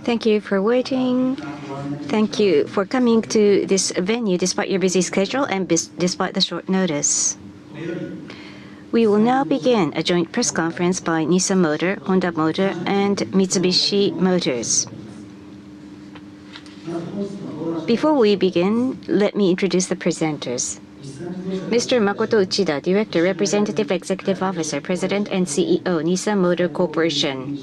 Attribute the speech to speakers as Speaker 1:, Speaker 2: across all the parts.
Speaker 1: Thank you for waiting. Thank you for coming to this venue despite your busy schedule and despite the short notice. We will now begin a joint press conference by Nissan Motor, Honda Motor, and Mitsubishi Motors. Before we begin, let me introduce the presenters. Mr. Makoto Uchida, Director, Representative Executive Officer, President and CEO, Nissan Motor Corporation.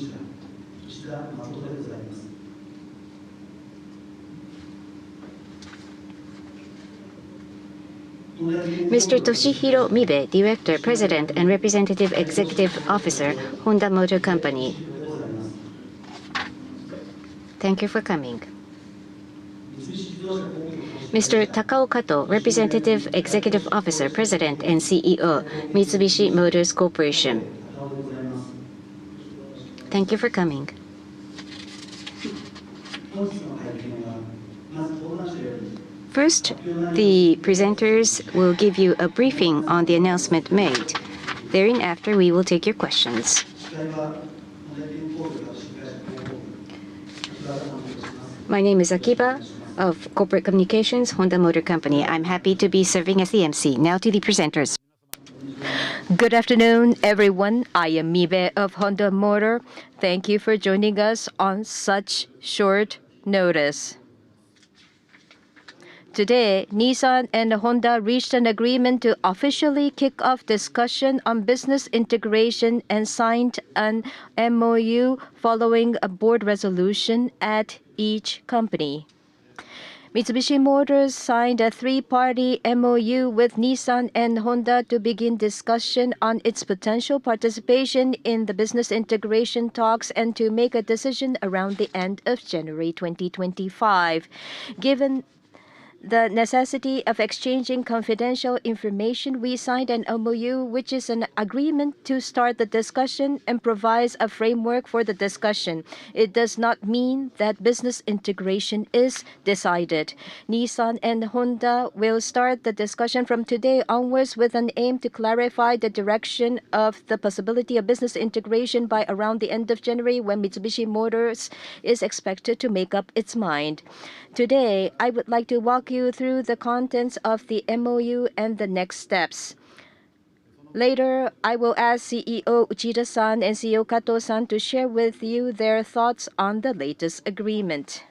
Speaker 1: Mr. Toshihiro Mibe, Director, President and Representative Executive Officer, Honda Motor Company. Thank you for coming. Mr. Takao Kato, Representative Executive Officer, President and CEO, Mitsubishi Motors Corporation. Thank you for coming. First, the presenters will give you a briefing on the announcement made. Thereafter, we will take your questions. My name is Akiba of Corporate Communications, Honda Motor Company. I'm happy to be serving as the MC. Now to the presenters.
Speaker 2: Good afternoon, everyone. I am Mibe of Honda Motor. Thank you for joining us on such short notice. Today, Nissan and Honda reached an agreement to officially kick off discussion on business integration and signed an MOU following a board resolution at each company. Mitsubishi Motors signed a three-party MOU with Nissan and Honda to begin discussion on its potential participation in the business integration talks and to make a decision around the end of January 2025. Given the necessity of exchanging confidential information, we signed an MOU, which is an agreement to start the discussion and provides a framework for the discussion. It does not mean that business integration is decided. Nissan and Honda will start the discussion from today onwards with an aim to clarify the direction of the possibility of business integration by around the end of January, when Mitsubishi Motors is expected to make up its mind. Today, I would like to walk you through the contents of the MOU and the next steps. Later, I will ask CEO Uchida-san and CEO Kato-san to share with you their thoughts on the latest agreement.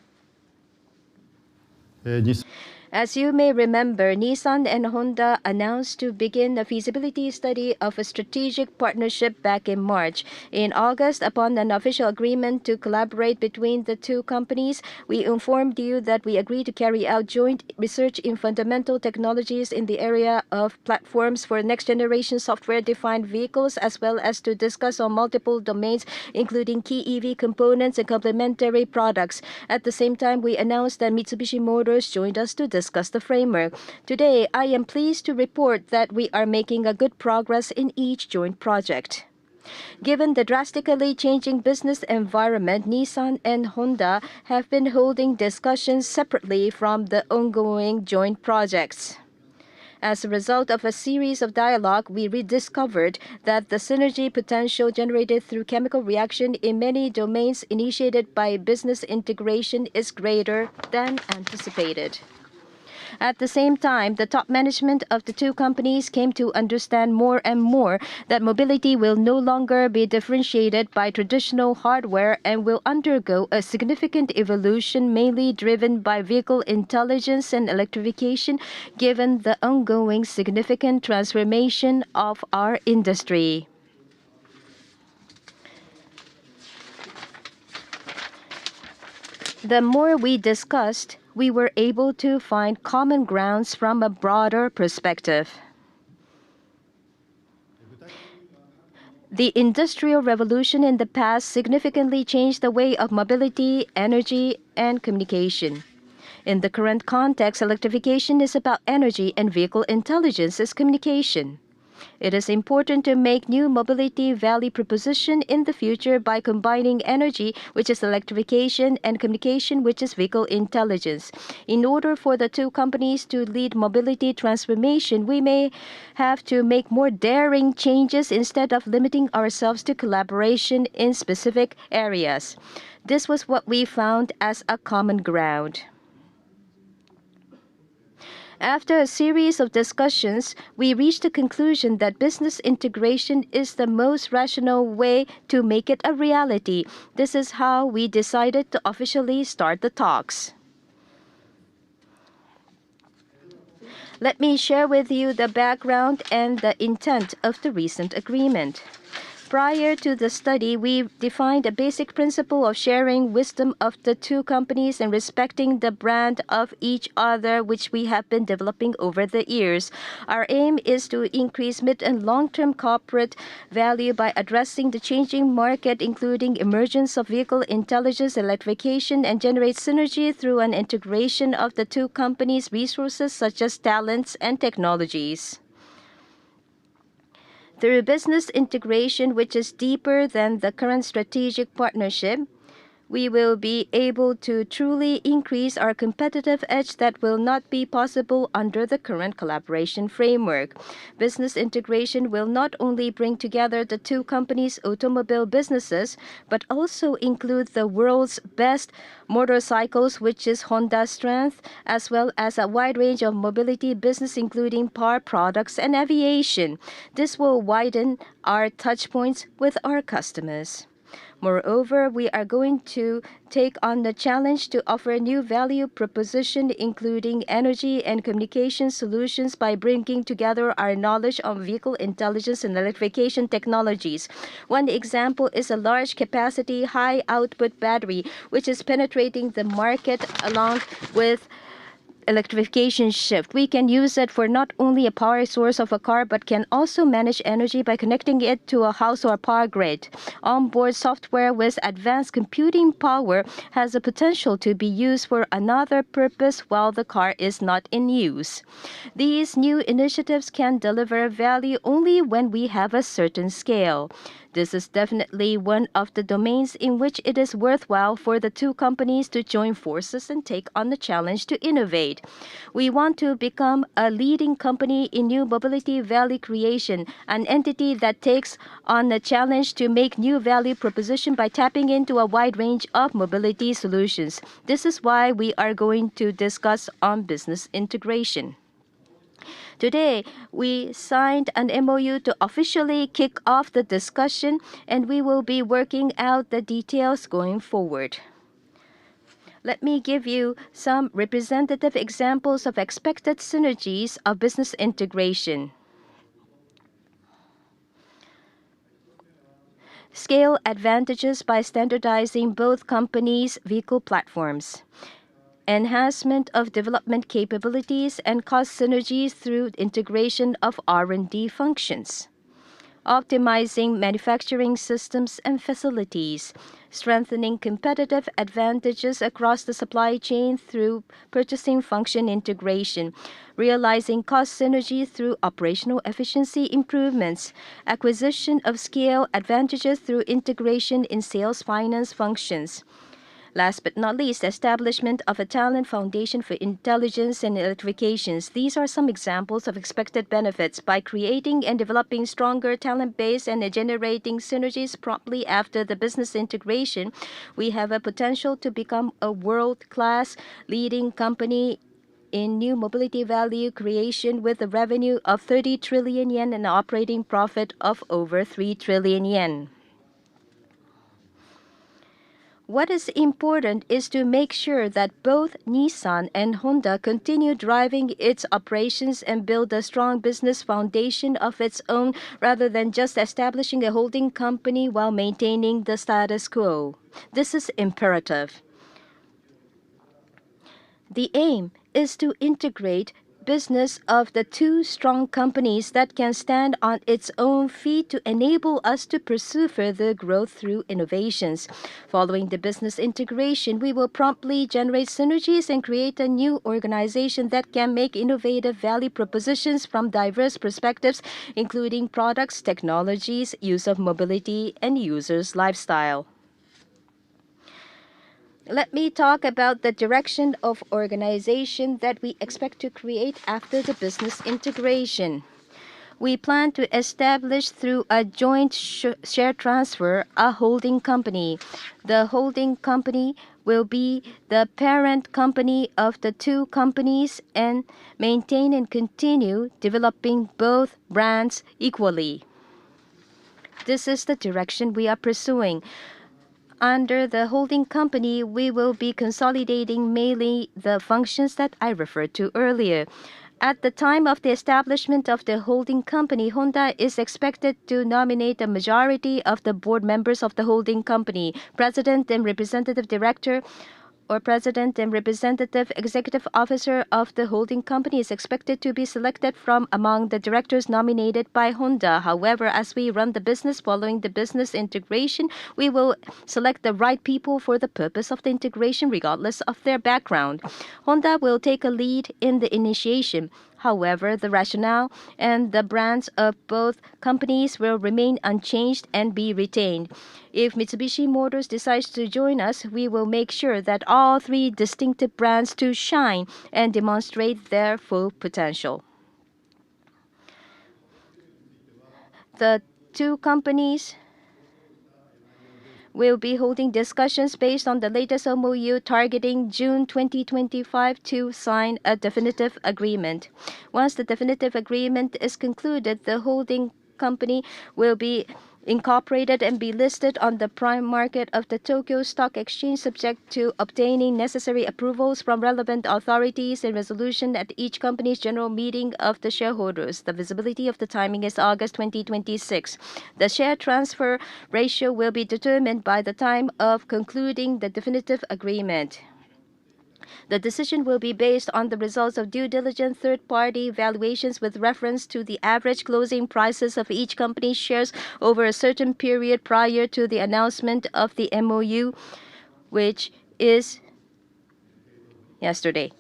Speaker 2: As you may remember, Nissan and Honda announced to begin a feasibility study of a strategic partnership back in March. In August, upon an official agreement to collaborate between the two companies, we informed you that we agreed to carry out joint research in fundamental technologies in the area of platforms for next-generation software-defined vehicles, as well as to discuss on multiple domains, including key EV components and complementary products. At the same time, we announced that Mitsubishi Motors joined us to discuss the framework. Today, I am pleased to report that we are making a good progress in each joint project. Given the drastically changing business environment, Nissan and Honda have been holding discussions separately from the ongoing joint projects. As a result of a series of dialogue, we rediscovered that the synergy potential generated through chemical reaction in many domains initiated by business integration is greater than anticipated. At the same time, the top management of the two companies came to understand more and more that mobility will no longer be differentiated by traditional hardware and will undergo a significant evolution, mainly driven by vehicle intelligence and electrification, given the ongoing significant transformation of our industry. The more we discussed, we were able to find common grounds from a broader perspective. The Industrial Revolution in the past significantly changed the way of mobility, energy, and communication. In the current context, electrification is about energy and vehicle intelligence is communication. It is important to make new mobility value proposition in the future by combining energy, which is electrification, and communication, which is vehicle intelligence. In order for the two companies to lead mobility transformation, we may have to make more daring changes instead of limiting ourselves to collaboration in specific areas. This was what we found as a common ground. After a series of discussions, we reached the conclusion that business integration is the most rational way to make it a reality. This is how we decided to officially start the talks. Let me share with you the background and the intent of the recent agreement. Prior to the study, we defined a basic principle of sharing wisdom of the two companies and respecting the brand of each other, which we have been developing over the years. Our aim is to increase mid and long-term corporate value by addressing the changing market, including emergence of vehicle intelligence, electrification, and generate synergy through an integration of the two companies' resources such as talents and technologies. Through business integration, which is deeper than the current strategic partnership, we will be able to truly increase our competitive edge that will not be possible under the current collaboration framework. Business integration will not only bring together the two companies' automobile businesses, but also include the world's best motorcycles, which is Honda's strength, as well as a wide range of mobility business, including power products and aviation. This will widen our touchpoints with our customers. Moreover, we are going to take on the challenge to offer a new value proposition, including energy and communication solutions, by bringing together our knowledge on vehicle intelligence and electrification technologies. One example is a large capacity, high output battery, which is penetrating the market along with electrification shift. We can use it for not only a power source of a car, but can also manage energy by connecting it to a house or power grid. Onboard software with advanced computing power has the potential to be used for another purpose while the car is not in use. These new initiatives can deliver value only when we have a certain scale. This is definitely one of the domains in which it is worthwhile for the two companies to join forces and take on the challenge to innovate. We want to become a leading company in new mobility value creation, an entity that takes on the challenge to make new value proposition by tapping into a wide range of mobility solutions. This is why we are going to discuss on business integration. Today, we signed an MOU to officially kick off the discussion, and we will be working out the details going forward. Let me give you some representative examples of expected synergies of business integration. Scale advantages by standardizing both companies' vehicle platforms. Enhancement of development capabilities and cost synergies through integration of R&D functions. Optimizing manufacturing systems and facilities. Strengthening competitive advantages across the supply chain through purchasing function integration. Realizing cost synergy through operational efficiency improvements. Acquisition of scale advantages through integration in sales finance functions. Last but not least, establishment of a talent foundation for intelligence and electrifications. These are some examples of expected benefits. By creating and developing stronger talent base and generating synergies promptly after the business integration, we have a potential to become a world-class leading company in new mobility value creation with a revenue of 30 trillion yen and an operating profit of over 3 trillion yen. What is important is to make sure that both Nissan and Honda continue driving its operations and build a strong business foundation of its own rather than just establishing a holding company while maintaining the status quo. This is imperative. The aim is to integrate business of the two strong companies that can stand on its own feet to enable us to pursue further growth through innovations. Following the business integration, we will promptly generate synergies and create a new organization that can make innovative value propositions from diverse perspectives, including products, technologies, use of mobility, and users' lifestyle. Let me talk about the direction of organization that we expect to create after the business integration. We plan to establish through a joint share transfer a holding company. The holding company will be the parent company of the two companies and maintain and continue developing both brands equally. This is the direction we are pursuing. Under the holding company, we will be consolidating mainly the functions that I referred to earlier. At the time of the establishment of the holding company, Honda is expected to nominate a majority of the board members of the holding company. President and representative director or president and representative executive officer of the holding company is expected to be selected from among the directors nominated by Honda. However, as we run the business following the business integration, we will select the right people for the purpose of the integration regardless of their background. Honda will take a lead in the initiation. However, the rationale and the brands of both companies will remain unchanged and be retained. If Mitsubishi Motors decides to join us, we will make sure that all three distinctive brands to shine and demonstrate their full potential. The two companies will be holding discussions based on the latest MOU targeting June 2025 to sign a definitive agreement. Once the definitive agreement is concluded, the holding company will be incorporated and be listed on the prime market of the Tokyo Stock Exchange, subject to obtaining necessary approvals from relevant authorities and resolution at each company's general meeting of the shareholders. The visibility of the timing is August 2026. The share transfer ratio will be determined by the time of concluding the definitive agreement. The decision will be based on the results of due diligence third-party valuations with reference to the average closing prices of each company's shares over a certain period prior to the announcement of the MOU, which is yesterday.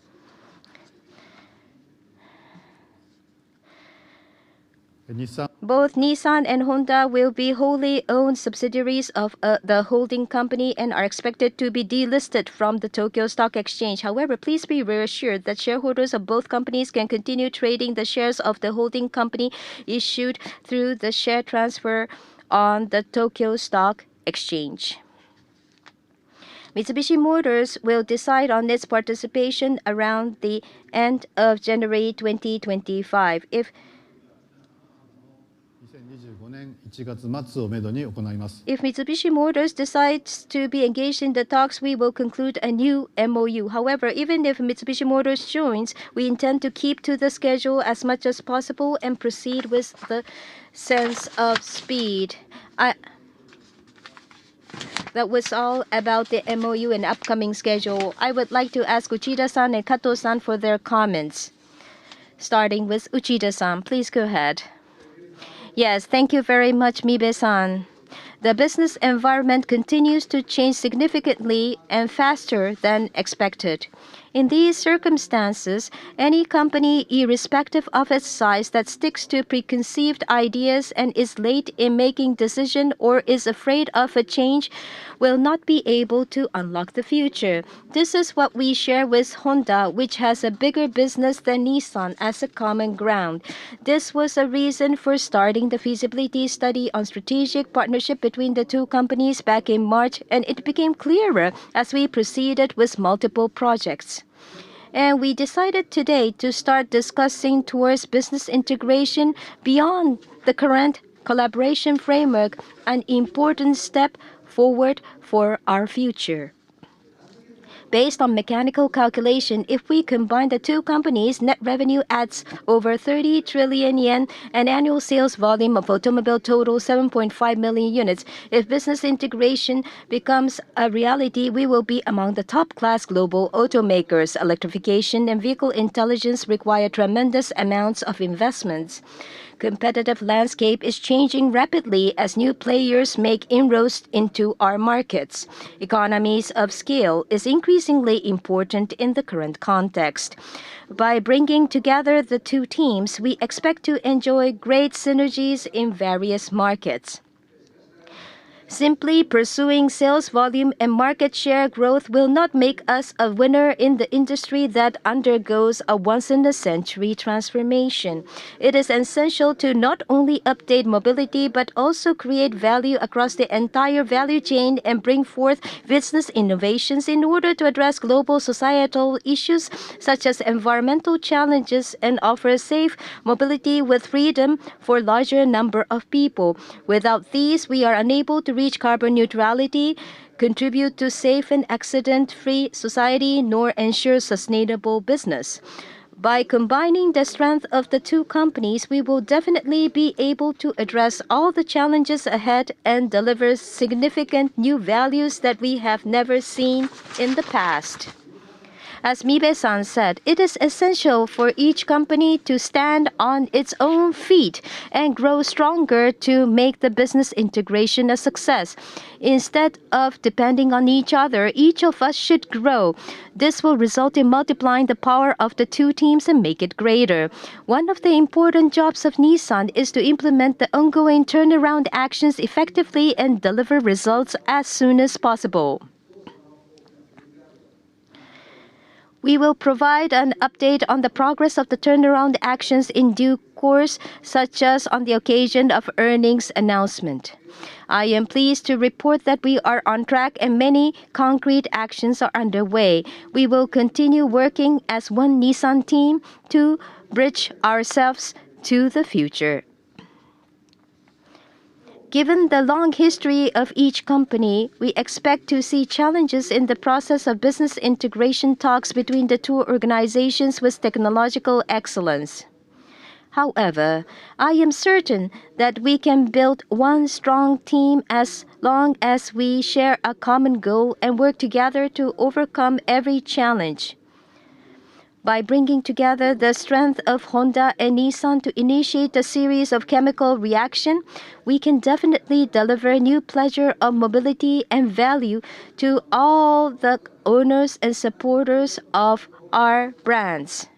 Speaker 2: Both Nissan and Honda will be wholly owned subsidiaries of the holding company and are expected to be delisted from the Tokyo Stock Exchange. However, please be reassured that shareholders of both companies can continue trading the shares of the holding company issued through the share transfer on the Tokyo Stock Exchange. Mitsubishi Motors will decide on its participation around the end of January 2025. If Mitsubishi Motors decides to be engaged in the talks, we will conclude a new MOU. However, even if Mitsubishi Motors joins, we intend to keep to the schedule as much as possible and proceed with the sense of speed. That was all about the MOU and upcoming schedule. I would like to ask Uchida-san and Kato-san for their comments. Starting with Uchida-san, please go ahead. Yes, thank you very much, Mibe-san. The business environment continues to change significantly and faster than expected. In these circumstances, any company, irrespective of its size, that sticks to preconceived ideas and is late in making decisions or is afraid of a change will not be able to unlock the future. This is what we share with Honda, which has a bigger business than Nissan, as a common ground. This was a reason for starting the feasibility study on strategic partnership between the two companies back in March, and it became clearer as we proceeded with multiple projects. And we decided today to start discussing towards business integration beyond the current collaboration framework, an important step forward for our future. Based on mechanical calculation, if we combine the two companies, net revenue adds over 30 trillion yen and annual sales volume of automobile total 7.5 million units. If business integration becomes a reality, we will be among the top-class global automakers. Electrification and vehicle intelligence require tremendous amounts of investments. Competitive landscape is changing rapidly as new players make inroads into our markets. Economies of scale is increasingly important in the current context. By bringing together the two teams, we expect to enjoy great synergies in various markets. Simply pursuing sales volume and market share growth will not make us a winner in the industry that undergoes a once-in-a-century transformation. It is essential to not only update mobility but also create value across the entire value chain and bring forth business innovations in order to address global societal issues such as environmental challenges and offer safe mobility with freedom for a larger number of people. Without these, we are unable to reach carbon neutrality, contribute to safe and accident-free society, nor ensure sustainable business. By combining the strength of the two companies, we will definitely be able to address all the challenges ahead and deliver significant new values that we have never seen in the past. As Mibe-san said, it is essential for each company to stand on its own feet and grow stronger to make the business integration a success. Instead of depending on each other, each of us should grow. This will result in multiplying the power of the two teams and make it greater. One of the important jobs of Nissan is to implement the ongoing turnaround actions effectively and deliver results as soon as possible. We will provide an update on the progress of the turnaround actions in due course, such as on the occasion of earnings announcement. I am pleased to report that we are on track and many concrete actions are underway. We will continue working as one Nissan team to bridge ourselves to the future. Given the long history of each company, we expect to see challenges in the process of business integration talks between the two organizations with technological excellence. However, I am certain that we can build one strong team as long as we share a common goal and work together to overcome every challenge. By bringing together the strength of Honda and Nissan to initiate a series of chemical reaction, we can definitely deliver new pleasure of mobility and value to all the owners and supporters of our brands.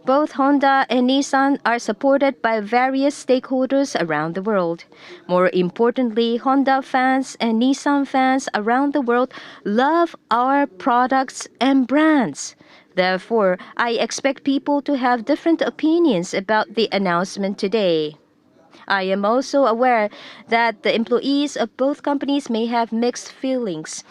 Speaker 2: Both Honda and Nissan are supported by various stakeholders around the world. More importantly, Honda fans and Nissan fans around the world love our products and brands. Therefore, I expect people to have different opinions about the announcement today. I am also aware that the employees of both companies may have mixed feelings.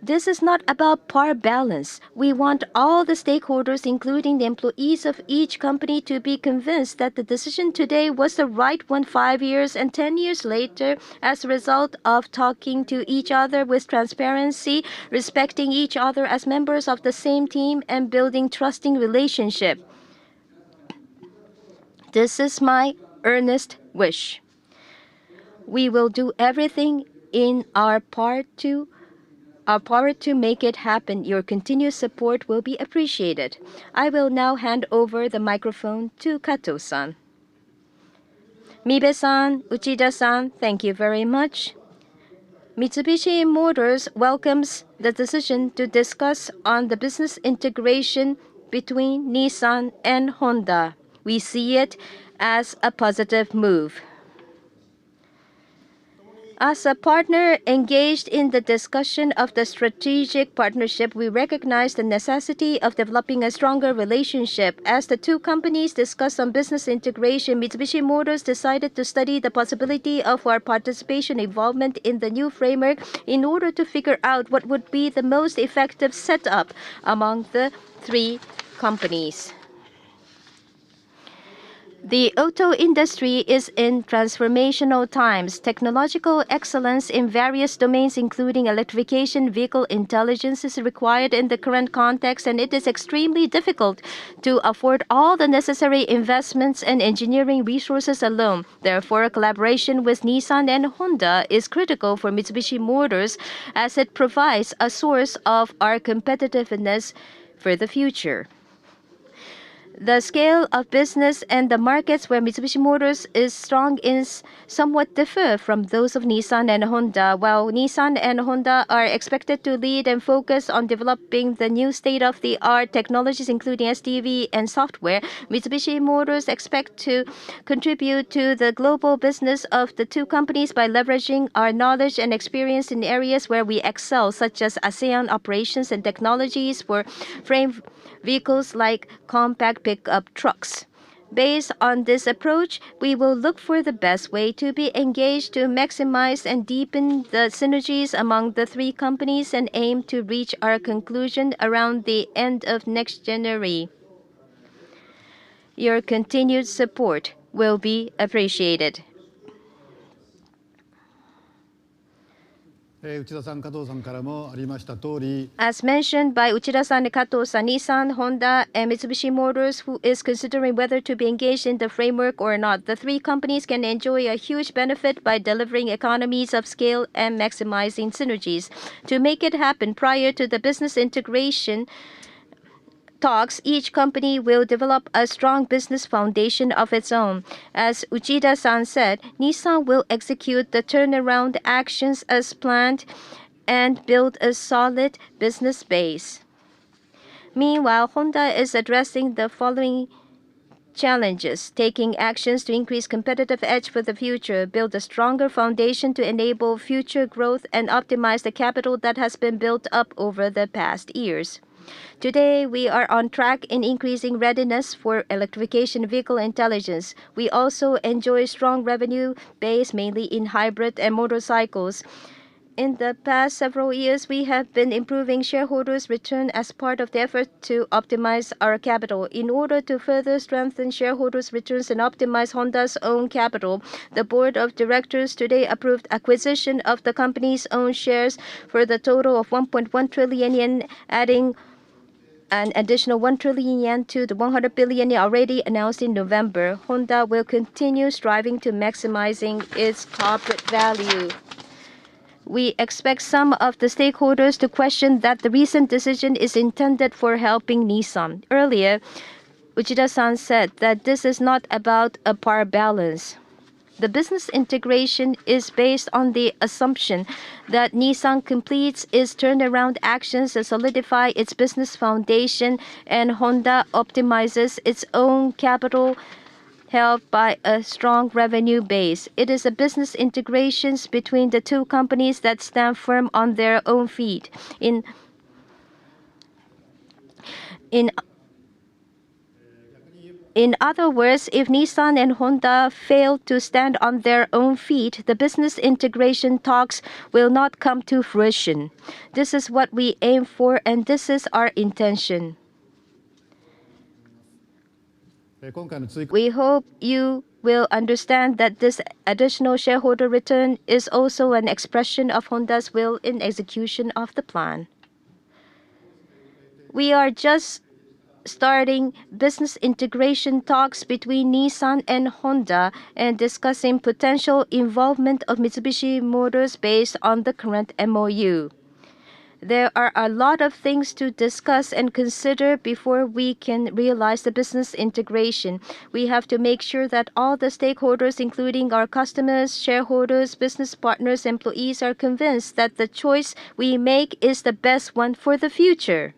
Speaker 2: This is not about power balance. We want all the stakeholders, including the employees of each company, to be convinced that the decision today was the right one 5 years and 10 years later as a result of talking to each other with transparency, respecting each other as members of the same team, and building trusting relationship. This is my earnest wish. We will do everything in our power to make it happen. Your continued support will be appreciated. I will now hand over the microphone to Kato-san. Mibe-san, Uchida-san, thank you very much. Mitsubishi Motors welcomes the decision to discuss on the business integration between Nissan and Honda. We see it as a positive move. As a partner engaged in the discussion of the strategic partnership, we recognize the necessity of developing a stronger relationship. As the two companies discussed on business integration, Mitsubishi Motors decided to study the possibility of our participation involvement in the new framework in order to figure out what would be the most effective setup among the three companies. The auto industry is in transformational times. Technological excellence in various domains, including electrification, vehicle intelligence, is required in the current context, and it is extremely difficult to afford all the necessary investments and engineering resources alone. Therefore, collaboration with Nissan and Honda is critical for Mitsubishi Motors, as it provides a source of our competitiveness for the future. The scale of business and the markets where Mitsubishi Motors is strong is somewhat differ from those of Nissan and Honda. While Nissan and Honda are expected to lead and focus on developing the new state-of-the-art technologies, including SDV and software, Mitsubishi Motors expect to contribute to the global business of the two companies by leveraging our knowledge and experience in areas where we excel, such as ASEAN operations and technologies for frame vehicles like compact pickup trucks. Based on this approach, we will look for the best way to be engaged to maximize and deepen the synergies among the three companies and aim to reach our conclusion around the end of next January. Your continued support will be appreciated.
Speaker 3: 内田さん、加藤さんからもありました通り、
Speaker 2: As mentioned by Uchida-san and Kato-san, Nissan, Honda, and Mitsubishi Motors, who is considering whether to be engaged in the framework or not, the three companies can enjoy a huge benefit by delivering economies of scale and maximizing synergies. To make it happen prior to the business integration talks, each company will develop a strong business foundation of its own. As Uchida-san said, Nissan will execute the turnaround actions as planned and build a solid business base. Meanwhile, Honda is addressing the following challenges: taking actions to increase competitive edge for the future, build a stronger foundation to enable future growth, and optimize the capital that has been built up over the past years. Today, we are on track in increasing readiness for electrification vehicle intelligence. We also enjoy strong revenue base, mainly in hybrid and motorcycles. In the past several years, we have been improving shareholders' return as part of the effort to optimize our capital. In order to further strengthen shareholders' returns and optimize Honda's own capital, the board of directors today approved acquisition of the company's own shares for the total of 1.1 trillion yen, adding an additional 1 trillion yen to the 100 billion yen already announced in November. Honda will continue striving to maximizing its corporate value. We expect some of the stakeholders to question that the recent decision is intended for helping Nissan. Earlier, Uchida-san said that this is not about a power balance. The business integration is based on the assumption that Nissan completes its turnaround actions to solidify its business foundation, and Honda optimizes its own capital held by a strong revenue base. It is a business integrations between the two companies that stand firm on their own feet. In other words, if Nissan and Honda fail to stand on their own feet, the business integration talks will not come to fruition. This is what we aim for, and this is our intention. We hope you will understand that this additional shareholder return is also an expression of Honda's will in execution of the plan. We are just starting business integration talks between Nissan and Honda and discussing potential involvement of Mitsubishi Motors based on the current MOU. There are a lot of things to discuss and consider before we can realize the business integration. We have to make sure that all the stakeholders, including our customers, shareholders, business partners, employees, are convinced that the choice we make is the best one for the future.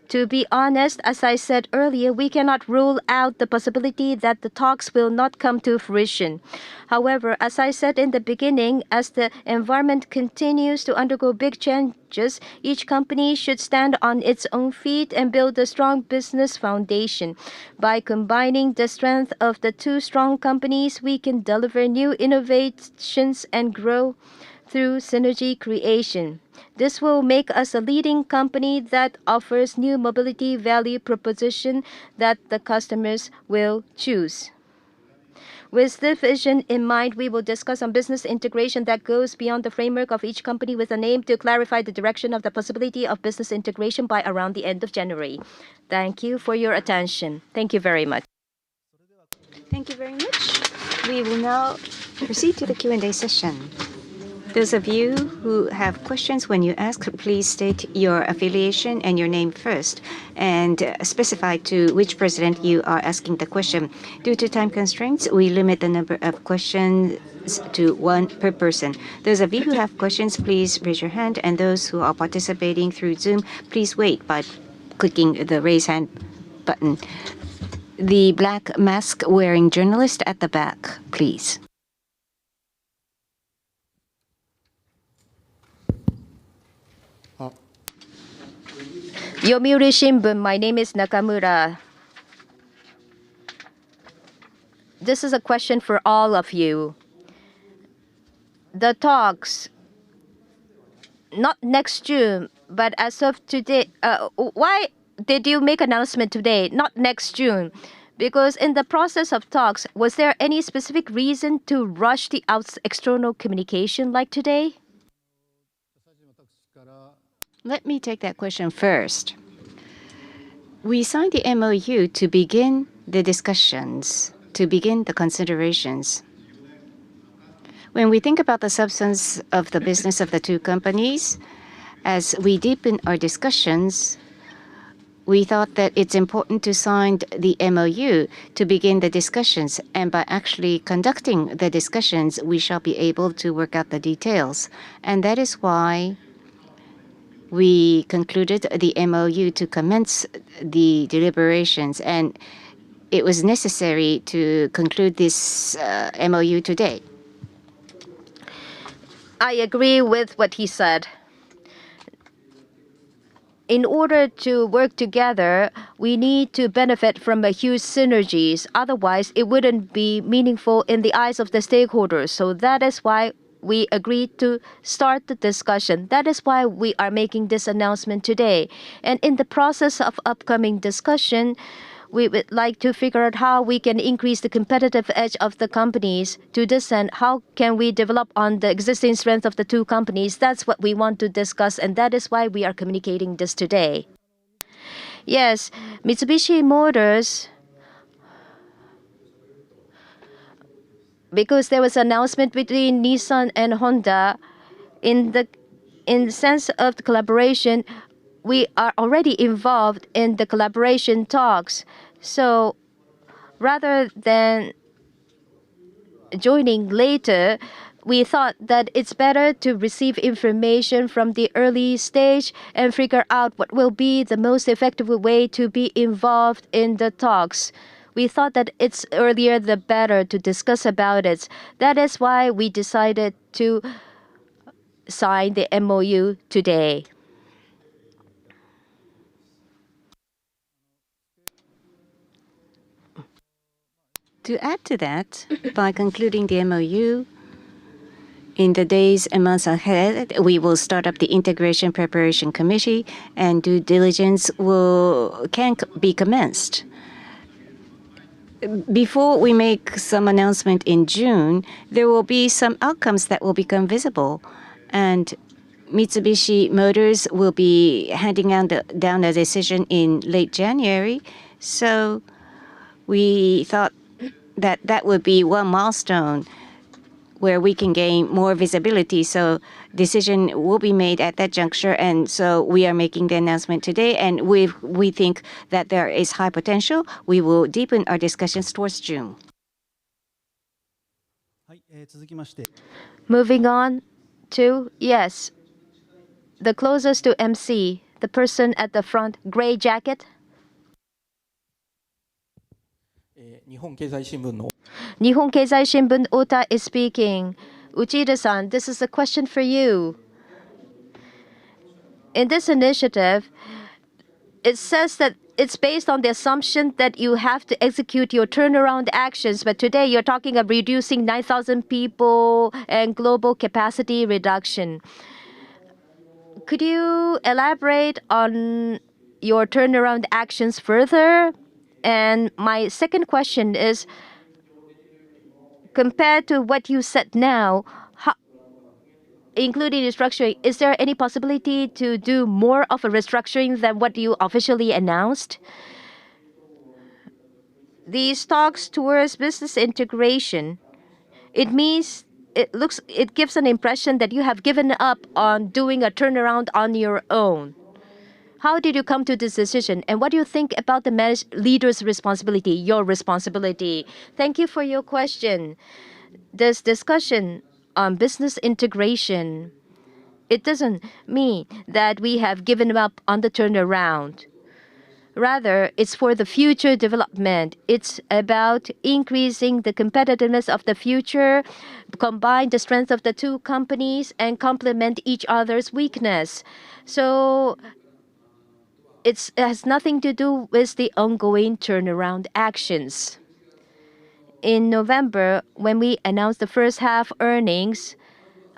Speaker 2: To be honest, as I said earlier, we cannot rule out the possibility that the talks will not come to fruition. However, as I said in the beginning, as the environment continues to undergo big changes, each company should stand on its own feet and build a strong business foundation. By combining the strength of the two strong companies, we can deliver new innovations and grow through synergy creation. This will make us a leading company that offers new mobility value proposition that the customers will choose. With this vision in mind, we will discuss on business integration that goes beyond the framework of each company with an aim to clarify the direction of the possibility of business integration by around the end of January. Thank you for your attention. Thank you very much.
Speaker 1: Thank you very much. We will now proceed to the Q&A session. Those of you who have questions, when you ask, please state your affiliation and your name first, and specify to which president you are asking the question. Due to time constraints, we limit the number of questions to one per person. Those of you who have questions, please raise your hand, and those who are participating through Zoom, please wait by clicking the raise hand button. The black mask wearing journalist at the back, please.
Speaker 2: Yomiuri Shimbun, my name is Nakamura. This is a question for all of you. The talks, not next June, but as of today, why did you make announcement today, not next June? Because in the process of talks, was there any specific reason to rush the external communication like today?
Speaker 1: Let me take that question first. We signed the MOU to begin the discussions, to begin the considerations. When we think about the substance of the business of the two companies, as we deepen our discussions, we thought that it's important to sign the MOU to begin the discussions, and by actually conducting the discussions, we shall be able to work out the details. And that is why we concluded the MOU to commence the deliberations, and it was necessary to conclude this MOU today.
Speaker 2: I agree with what he said. In order to work together, we need to benefit from a huge synergies. Otherwise, it wouldn't be meaningful in the eyes of the stakeholders. So that is why we agreed to start the discussion. That is why we are making this announcement today. And in the process of upcoming discussion, we would like to figure out how we can increase the competitive edge of the companies. To this end, how can we develop on the existing strength of the two companies? That's what we want to discuss, and that is why we are communicating this today. Yes, Mitsubishi Motors, because there was an announcement between Nissan and Honda, in the sense of the collaboration, we are already involved in the collaboration talks. So rather than joining later, we thought that it's better to receive information from the early stage and figure out what will be the most effective way to be involved in the talks. We thought that it's earlier the better to discuss about it. That is why we decided to sign the MOU today.
Speaker 1: To add to that, by concluding the MOU, in the days and months ahead, we will start up the Integration Preparation Committee, and due diligence can be commenced. Before we make some announcement in June, there will be some outcomes that will become visible, and Mitsubishi Motors will be handing down a decision in late January. So we thought that that would be one milestone where we can gain more visibility. So decision will be made at that juncture, and so we are making the announcement today, and we think that there is high potential. We will deepen our discussions towards June.
Speaker 2: Moving on to, yes, the closest to MC, the person at the front, gray jacket. Nihon Keizai Shimbun, Ota is speaking. Uchida-san, this is a question for you. In this initiative, it says that it's based on the assumption that you have to execute your turnaround actions, but today you're talking of reducing 9,000 people and global capacity reduction. Could you elaborate on your turnaround actions further? And my second question is, compared to what you said now, including restructuring, is there any possibility to do more of a restructuring than what you officially announced? These talks towards business integration, it means it gives an impression that you have given up on doing a turnaround on your own. How did you come to this decision? And what do you think about the leader's responsibility, your responsibility? Thank you for your question. This discussion on business integration, it doesn't mean that we have given up on the turnaround. Rather, it's for the future development. It's about increasing the competitiveness of the future, combine the strength of the two companies, and complement each other's weakness. So it has nothing to do with the ongoing turnaround actions. In November, when we announced the first half earnings,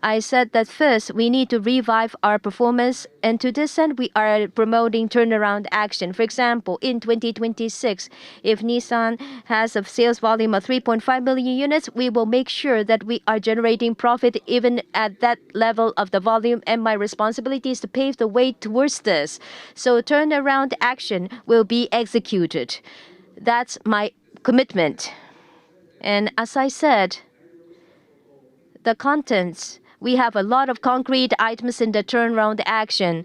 Speaker 2: I said that first we need to revive our performance, and to this end we are promoting turnaround action. For example, in 2026, if Nissan has a sales volume of 3.5 million units, we will make sure that we are generating profit even at that level of the volume, and my responsibility is to pave the way towards this. So turnaround action will be executed. That's my commitment. And as I said, the contents, we have a lot of concrete items in the turnaround action.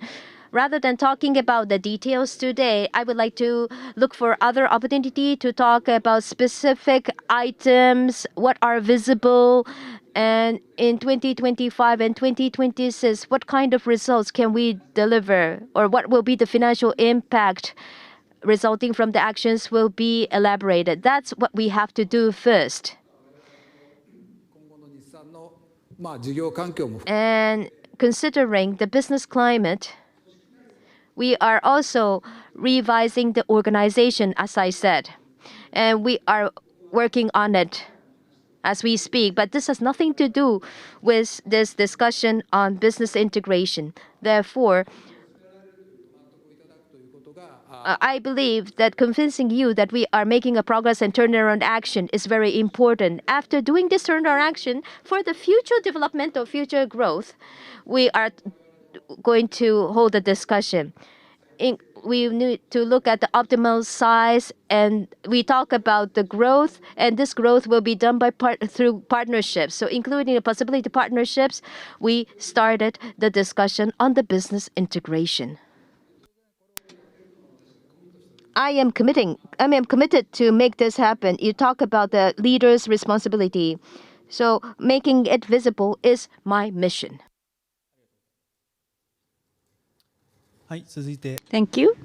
Speaker 2: Rather than talking about the details today, I would like to look for other opportunity to talk about specific items, what are visible, and in 2025 and 2026, what kind of results can we deliver, or what will be the financial impact resulting from the actions will be elaborated. That's what we have to do first. And considering the business climate, we are also revising the organization, as I said, and we are working on it as we speak. But this has nothing to do with this discussion on business integration. Therefore, I believe that convincing you that we are making a progress and turnaround action is very important. After doing this turnaround action, for the future development or future growth, we are going to hold a discussion. We need to look at the optimal size, and we talk about the growth, and this growth will be done through partnerships. So including the possibility of partnerships, we started the discussion on the business integration. I am committed to make this happen. You talk about the leader's responsibility. So making it visible is my mission.
Speaker 1: Thank you.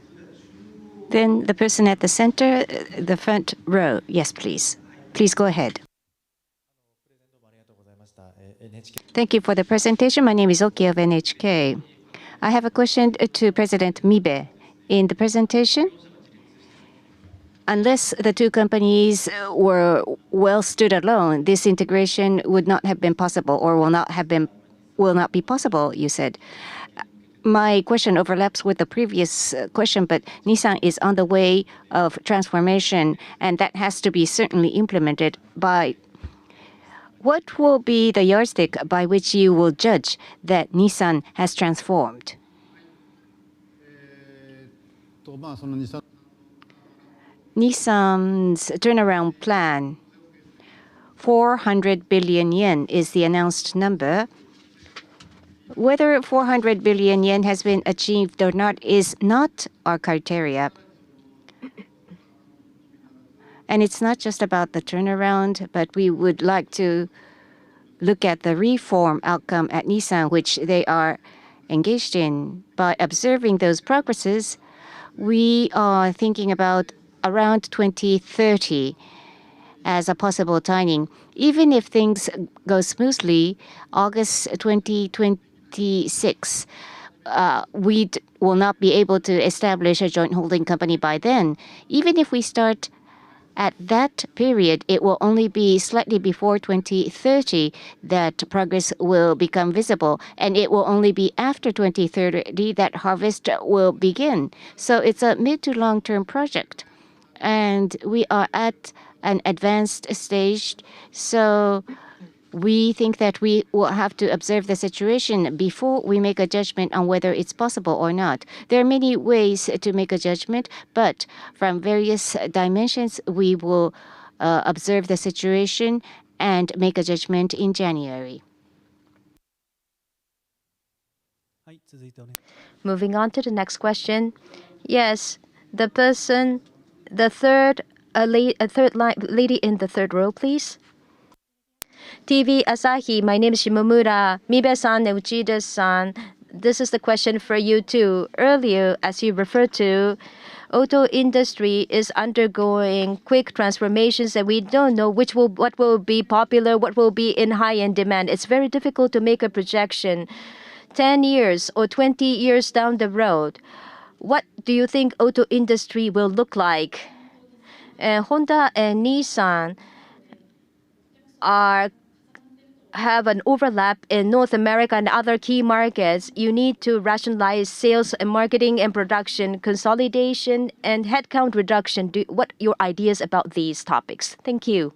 Speaker 1: Then the person at the center, the front row. Yes, please. Please go ahead. Thank you for the presentation. My name is Oki of NHK. I have a question to President Mibe. In the presentation, unless the two companies were well stood alone, this integration would not have been possible, or will not be possible, you said. My question overlaps with the previous question, but Nissan is on the way of transformation, and that has to be certainly implemented. By what will be the yardstick by which you will judge that Nissan has transformed? Nissan's turnaround plan, 400 billion yen is the announced number. Whether 400 billion yen has been achieved or not is not our criteria. And it's not just about the turnaround, but we would like to look at the reform outcome at Nissan, which they are engaged in. By observing those progresses, we are thinking about around 2030 as a possible timing. Even if things go smoothly, August 2026, we will not be able to establish a joint holding company by then. Even if we start At that period, it will only be slightly before 2030 that progress will become visible, and it will only be after 2030 that harvest will begin. So it's a mid to long-term project, and we are at an advanced stage. So we think that we will have to observe the situation before we make a judgment on whether it's possible or not. There are many ways to make a judgment, but from various dimensions, we will observe the situation and make a judgment in January.
Speaker 2: Moving on to the next question. Yes, the person, the third lady in the third row, please. TV Asahi, my name is Shimomura. Mibe-san and Uchida-san, this is the question for you too. Earlier, as you referred to, auto industry is undergoing quick transformations and we don't know what will be popular, what will be in high-end demand. It's very difficult to make a projection. 10 years or 20 years down the road, what do you think auto industry will look like? Honda and Nissan have an overlap in North America and other key markets. You need to rationalize sales and marketing and production, consolidation and headcount reduction. What are your ideas about these topics? Thank you.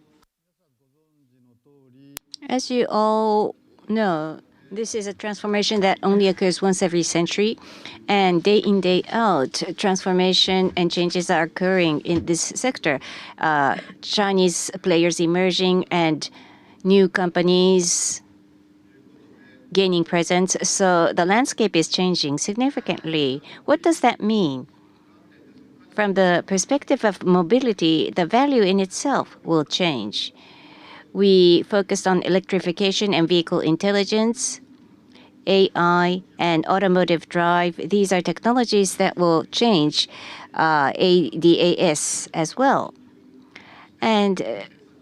Speaker 1: As you all know, this is a transformation that only occurs once every century, and day in, day out, transformation and changes are occurring in this sector. Chinese players emerging and new companies gaining presence. So the landscape is changing significantly. What does that mean? From the perspective of mobility, the value in itself will change. We focused on electrification and vehicle intelligence, AI, and automotive drive. These are technologies that will change ADAS as well. And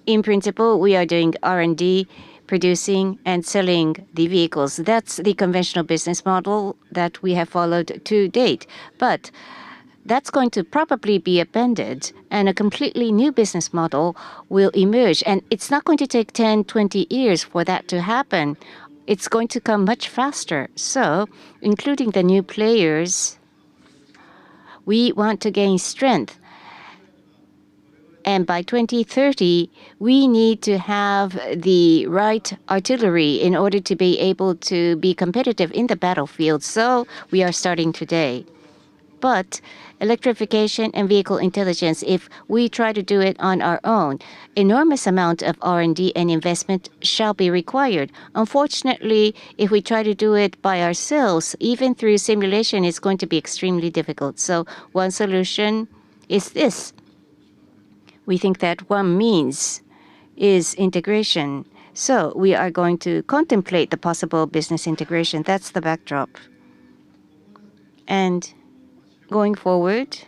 Speaker 1: in principle, we are doing R&D, producing and selling the vehicles. That's the conventional business model that we have followed to date. But that's going to probably be appended and a completely new business model will emerge. And it's not going to take 10, 20 years for that to happen. It's going to come much faster. So, including the new players, we want to gain strength. And by 2030, we need to have the right artillery in order to be able to be competitive in the battlefield. So we are starting today. But electrification and vehicle intelligence, if we try to do it on our own, enormous amount of R&D and investment shall be required. Unfortunately, if we try to do it by ourselves, even through simulation, it's going to be extremely difficult. So one solution is this. We think that one means is integration. So we are going to contemplate the possible business integration. That's the backdrop. And going forward,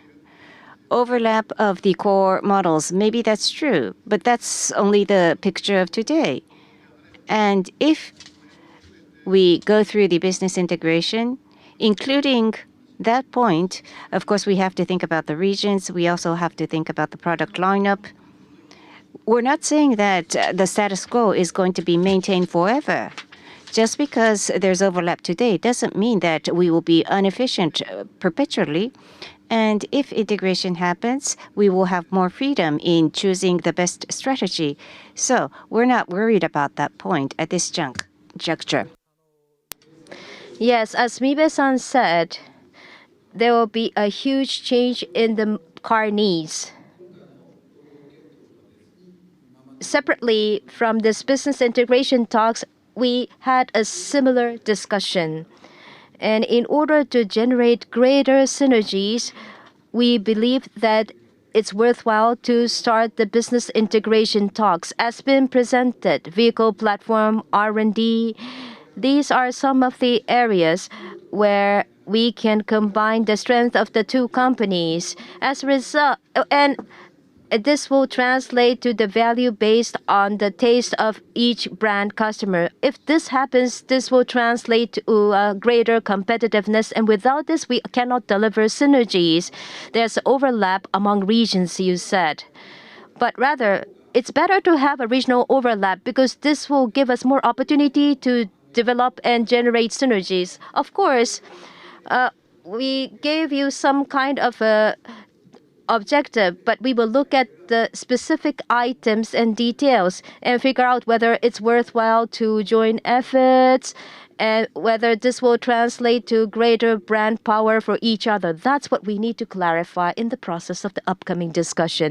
Speaker 1: overlap of the core models, maybe that's true, but that's only the picture of today. And if we go through the business integration, including that point, of course, we have to think about the regions. We also have to think about the product lineup. We're not saying that the status quo is going to be maintained forever. Just because there's overlap today doesn't mean that we will be inefficient perpetually. And if integration happens, we will have more freedom in choosing the best strategy. So we're not worried about that point at this juncture.
Speaker 2: Yes, as Mibe-san said, there will be a huge change in the car needs. Separately from this business integration talks, we had a similar discussion. And in order to generate greater synergies, we believe that it's worthwhile to start the business integration talks. As been presented, vehicle platform, R&D, these are some of the areas where we can combine the strength of the two companies. As a result, and this will translate to the value based on the taste of each brand customer. If this happens, this will translate to greater competitiveness. And without this, we cannot deliver synergies. There's overlap among regions, you said. but rather it's better to have a regional overlap because this will give us more opportunity to develop and generate synergies. Of course, we gave you some kind of a objective, but we will look at the specific items and details and figure out whether it's worthwhile to join efforts and whether this will translate to greater brand power for each other. That's what we need to clarify in the process of the upcoming discussion.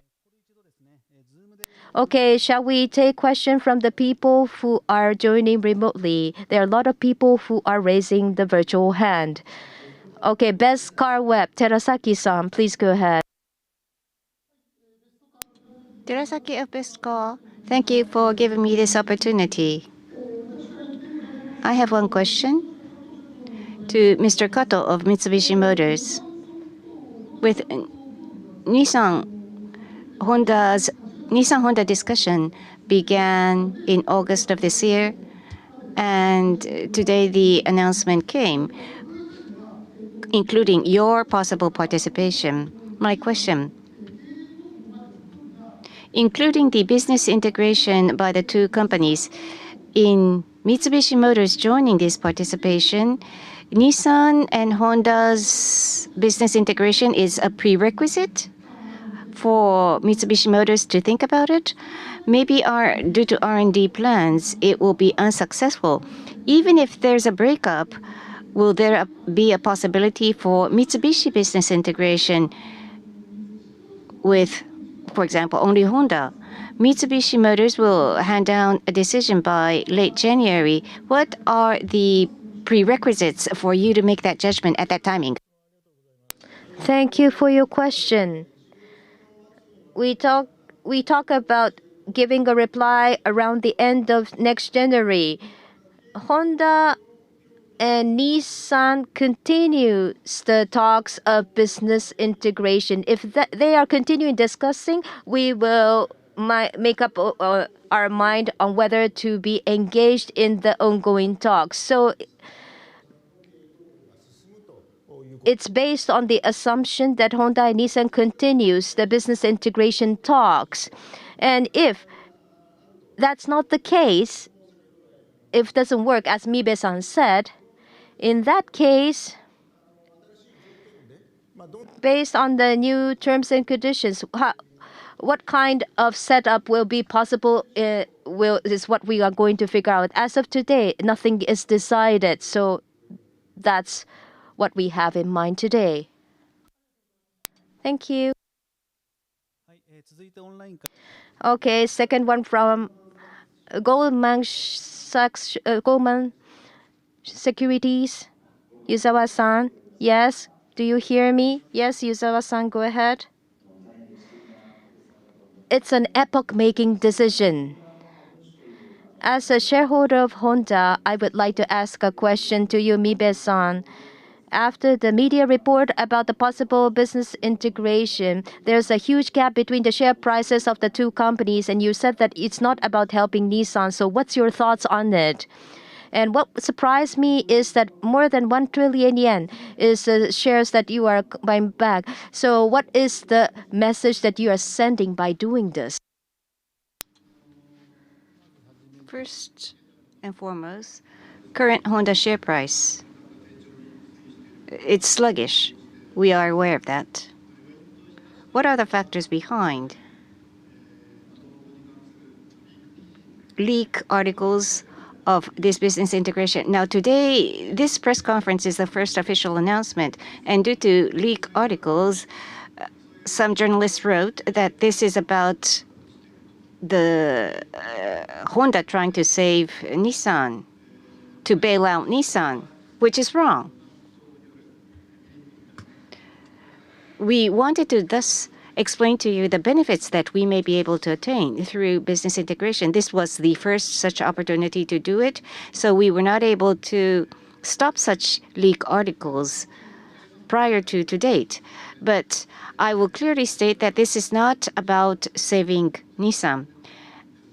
Speaker 2: Okay, shall we take question from the people who are joining remotely? There are a lot of people who are raising the virtual hand. Okay, Best Car Web, Terasaki-san, please go ahead.
Speaker 1: Terasaki of Best Car, thank you for giving me this opportunity. I have one question to Mr. Kato of Mitsubishi Motors. With Nissan-Honda discussion began in August of this year, and today the announcement came, including your possible participation. My question, including the business integration by the two companies, in Mitsubishi Motors joining this participation, Nissan and Honda's business integration is a prerequisite for Mitsubishi Motors to think about it. Maybe due to R&D plans, it will be unsuccessful. Even if there's a breakup, will there be a possibility for Mitsubishi business integration with, for example, only Honda? Mitsubishi Motors will hand down a decision by late January. What are the prerequisites for you to make that judgment at that timing?
Speaker 2: Thank you for your question. We talk about giving a reply around the end of next January. Honda and Nissan continues the talks of business integration. If they are continuing discussing, we will make up our mind on whether to be engaged in the ongoing talks. So it's based on the assumption that Honda and Nissan continues the business integration talks. And if that's not the case, if it doesn't work, as Mibe-san said, in that case, based on the new terms and conditions, what kind of setup will be possible is what we are going to figure out. As of today, nothing is decided. So that's what we have in mind today. Thank you. Okay, second one from Goldman Sachs, Goldman Securities. Yuzawa-san, yes. Do you hear me? Yes, Yuzawa-san, go ahead. It's an epoch-making decision. As a shareholder of Honda, I would like to ask a question to you, Mibe-san. After the media report about the possible business integration, there's a huge gap between the share prices of the two companies, and you said that it's not about helping Nissan. So what's your thoughts on it? And what surprised me is that more than 1 trillion yen is shares that you are buying back. So what is the message that you are sending by doing this?
Speaker 1: First and foremost, current Honda share price. It's sluggish. We are aware of that. What are the factors behind? Leak articles of this business integration. Now today, this press conference is the first official announcement, and due to leak articles, some journalists wrote that this is about the Honda trying to save Nissan, to bail out Nissan, which is wrong. We wanted to thus explain to you the benefits that we may be able to attain through business integration. This was the first such opportunity to do it, so we were not able to stop such leak articles prior to date. But I will clearly state that this is not about saving Nissan.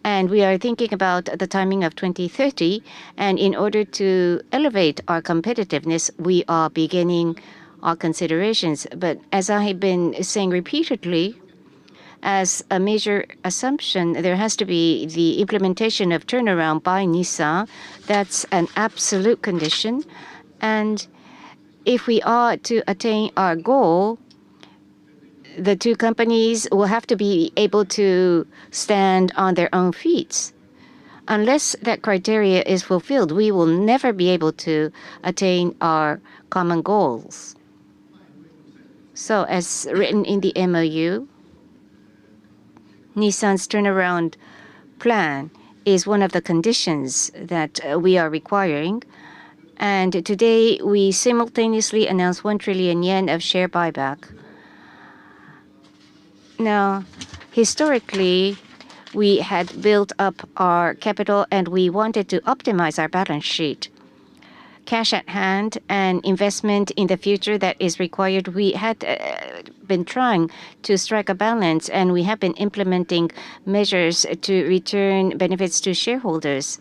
Speaker 1: And we are thinking about the timing of 2030. And in order to elevate our competitiveness, we are beginning our considerations. But as I have been saying repeatedly, as a major assumption, there has to be the implementation of turnaround by Nissan. That's an absolute condition. And if we are to attain our goal, the two companies will have to be able to stand on their own feet. Unless that criteria is fulfilled, we will never be able to attain our common goals. So, as written in the MOU, Nissan's turnaround plan is one of the conditions that we are requiring. And today, we simultaneously announced 1 trillion yen of share buyback. Now, historically, we had built up our capital and we wanted to optimize our balance sheet. Cash at hand and investment in the future that is required, we had been trying to strike a balance, and we have been implementing measures to return benefits to shareholders.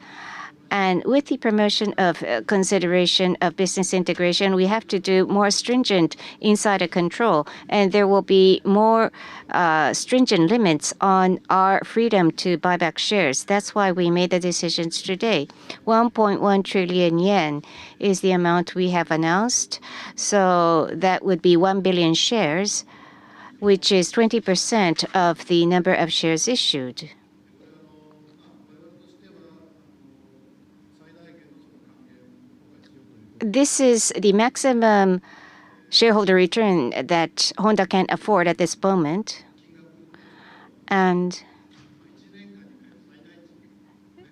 Speaker 1: And with the promotion of consideration of business integration, we have to do more stringent insider control, and there will be more stringent limits on our freedom to buy back shares. That's why we made the decisions today. 1.1 trillion yen is the amount we have announced. So that would be 1 billion shares, which is 20% of the number of shares issued. This is the maximum shareholder return that Honda can afford at this moment. And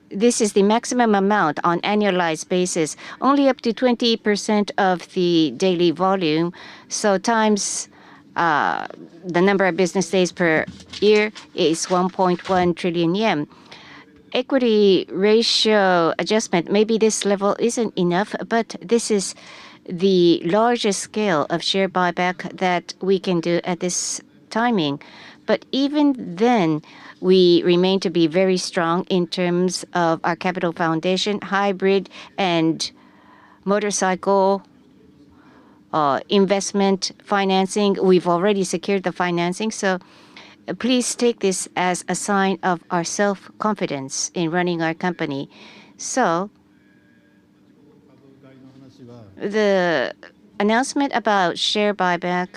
Speaker 1: this is the maximum amount on annualized basis, only up to 20% of the daily volume. So times the number of business days per year is 1.1 trillion yen. Equity ratio adjustment, maybe this level isn't enough, but this is the largest scale of share buyback that we can do at this timing. But even then, we remain to be very strong in terms of our capital foundation, hybrid and motorcycle investment financing. We've already secured the financing, so please take this as a sign of our self-confidence in running our company. So, the announcement about share buyback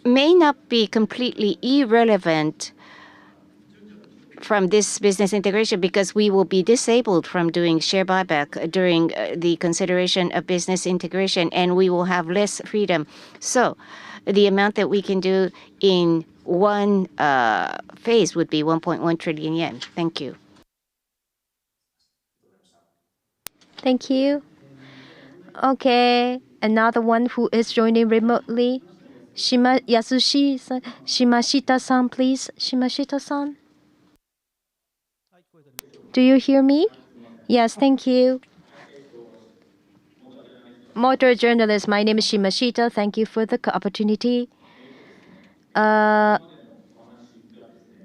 Speaker 1: may not be completely irrelevant from this business integration, because we will be disabled from doing share buyback during the consideration of business integration, and we will have less freedom. So, the amount that we can do in one phase would be 1.1 trillion yen. Thank you.
Speaker 2: Thank you. Okay, another one who is joining remotely. Shimashita-san, please. Shimashita-san. Do you hear me? Yes, thank you. Motor journalist, my name is Shimashita. Thank you for the opportunity.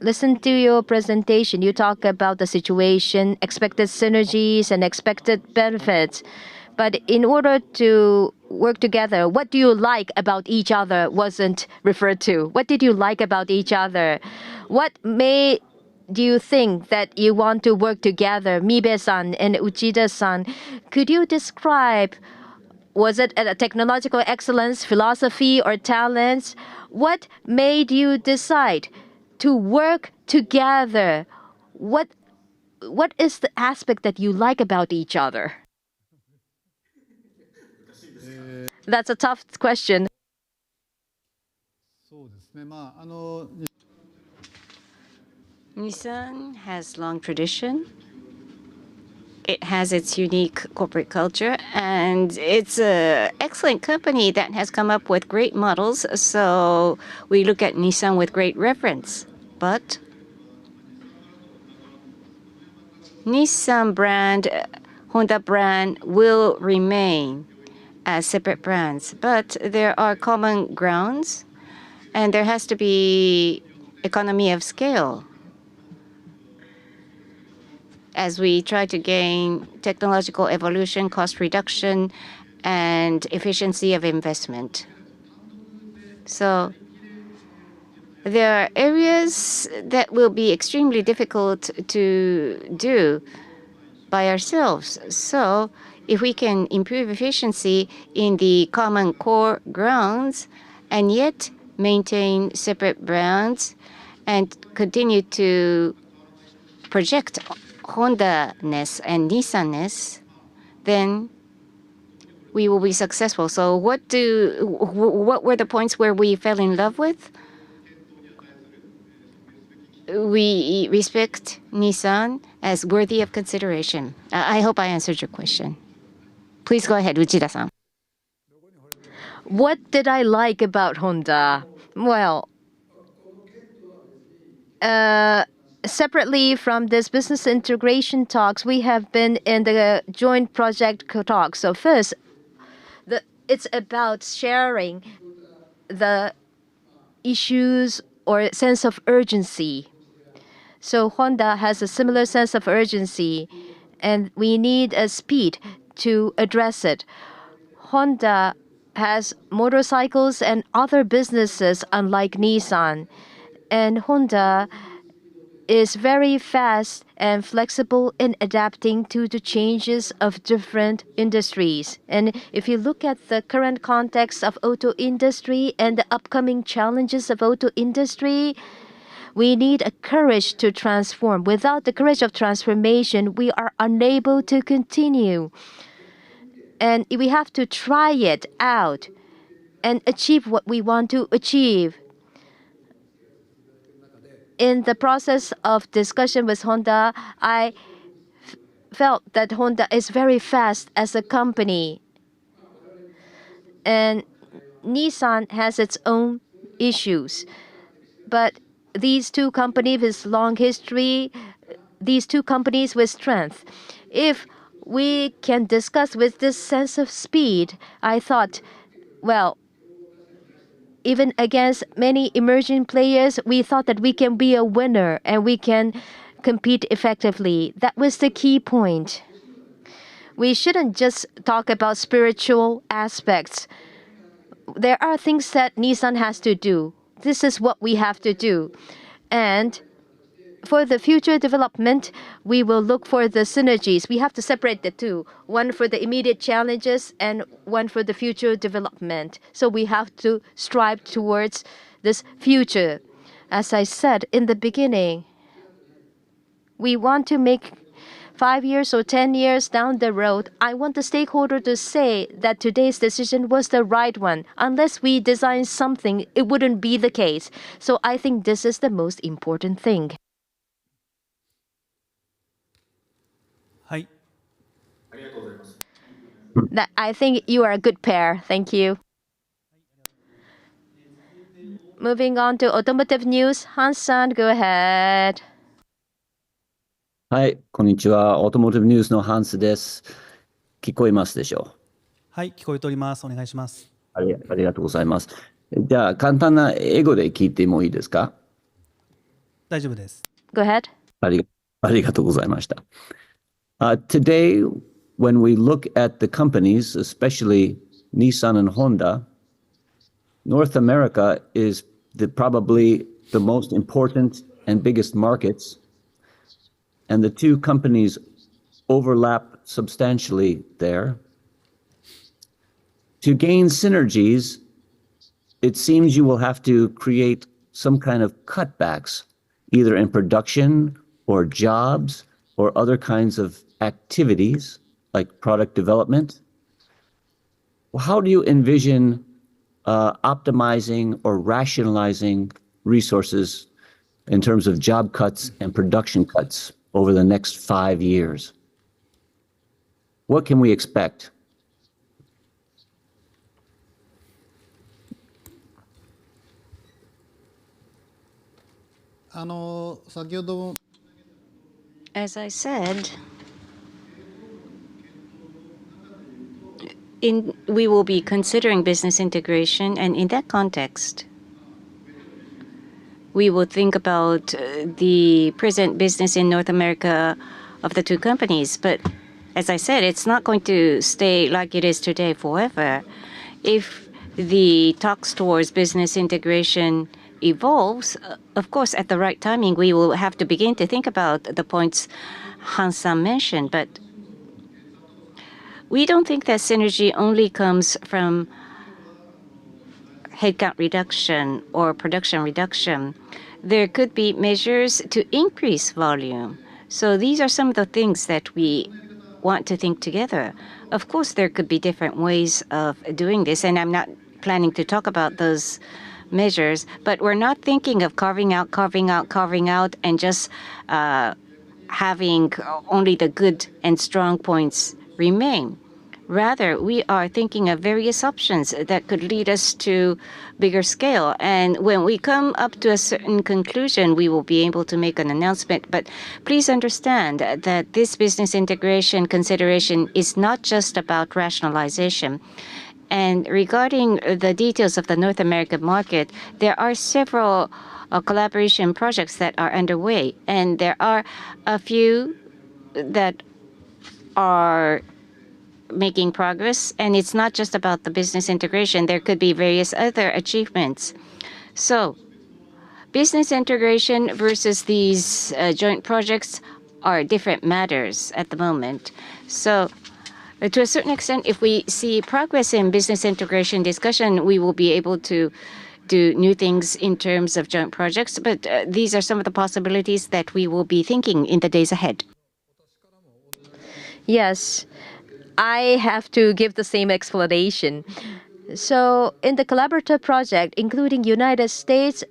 Speaker 2: Listen to your presentation. You talk about the situation, expected synergies, and expected benefits. But in order to work together, what do you like about each other wasn't referred to. What did you like about each other? What made you think that you want to work together, Mibe-san and Uchida-san? Could you describe, was it a technological excellence, philosophy, or talents? What made you decide to work together? What is the aspect that you like about each other? That's a tough question.
Speaker 1: Nissan has long tradition. It has its unique corporate culture, and it's an excellent company that has come up with great models. So we look at Nissan with great reverence. But Nissan brand, Honda brand will remain as separate brands. But there are common grounds, and there has to be economy of scale as we try to gain technological evolution, cost reduction, and efficiency of investment. So there are areas that will be extremely difficult to do by ourselves. So if we can improve efficiency in the common core grounds and yet maintain separate brands and continue to project Honda-ness and Nissan-ness, then we will be successful. So what were the points where we fell in love with? We respect Nissan as worthy of consideration. I hope I answered your question. Please go ahead, Uchida-san.
Speaker 2: What did I like about Honda? Well, separately from this business integration talks, we have been in the joint project talks. So first, it's about sharing the issues or sense of urgency. So Honda has a similar sense of urgency, and we need a speed to address it. Honda has motorcycles and other businesses unlike Nissan, and Honda is very fast and flexible in adapting to the changes of different industries. And if you look at the current context of auto industry and the upcoming challenges of auto industry, we need a courage to transform. Without the courage of transformation, we are unable to continue. And we have to try it out and achieve what we want to achieve. In the process of discussion with Honda, I felt that Honda is very fast as a company. And Nissan has its own issues. But these two companies with long history, these two companies with strength. If we can discuss with this sense of speed, I thought, well, even against many emerging players, we thought that we can be a winner and we can compete effectively. That was the key point. We shouldn't just talk about spiritual aspects. There are things that Nissan has to do. This is what we have to do. And for the future development, we will look for the synergies. We have to separate the two. One for the immediate challenges and one for the future development. So we have to strive towards this future. As I said in the beginning, we want to make 5 years or 10 years down the road, I want the stakeholder to say that today's decision was the right one. Unless we design something, it wouldn't be the case. So I think this is the most important thing. I think you are a good pair. Thank you. Moving on to automotive news. Hans-san, go ahead.
Speaker 4: はい、こんにちは。オートモーティブニュースのハンスです。聞こえますでしょう。
Speaker 5: はい、聞こえております。お願いします。
Speaker 4: ありがとうございます。じゃあ、簡単な英語で聞いてもいいですか？
Speaker 5: 大丈夫です。
Speaker 2: Go ahead.
Speaker 4: ありがとうございました。Today, when we look at the companies, especially Nissan and Honda, North America is probably the most important and biggest markets. And the two companies overlap substantially there. To gain synergies, it seems you will have to create some kind of cutbacks, either in production or jobs or other kinds of activities like product development. How do you envision optimizing or rationalizing resources in terms of job cuts and production cuts over the next 5 years? What can we expect?
Speaker 1: As I said, we will be considering business integration, and in that context, we will think about the present business in North America of the two companies. But as I said, it's not going to stay like it is today forever. If the talks towards business integration evolves, of course, at the right timing, we will have to begin to think about the points Hans-san mentioned. But we don't think that synergy only comes from headcount reduction or production reduction. There could be measures to increase volume. So these are some of the things that we want to think together. Of course, there could be different ways of doing this, and I'm not planning to talk about those measures, but we're not thinking of carving out, and just having only the good and strong points remain. Rather, we are thinking of various options that could lead us to bigger scale. And when we come up to a certain conclusion, we will be able to make an announcement. But please understand that this business integration consideration is not just about rationalization. And regarding the details of the North American market, there are several collaboration projects that are underway. And there are a few that are making progress, and it's not just about the business integration. There could be various other achievements. So business integration versus these joint projects are different matters at the moment. So to a certain extent, if we see progress in business integration discussion, we will be able to do new things in terms of joint projects. But these are some of the possibilities that we will be thinking in the days ahead.
Speaker 2: Yes, I have to give the same explanation. So in the collaborative project, including United States,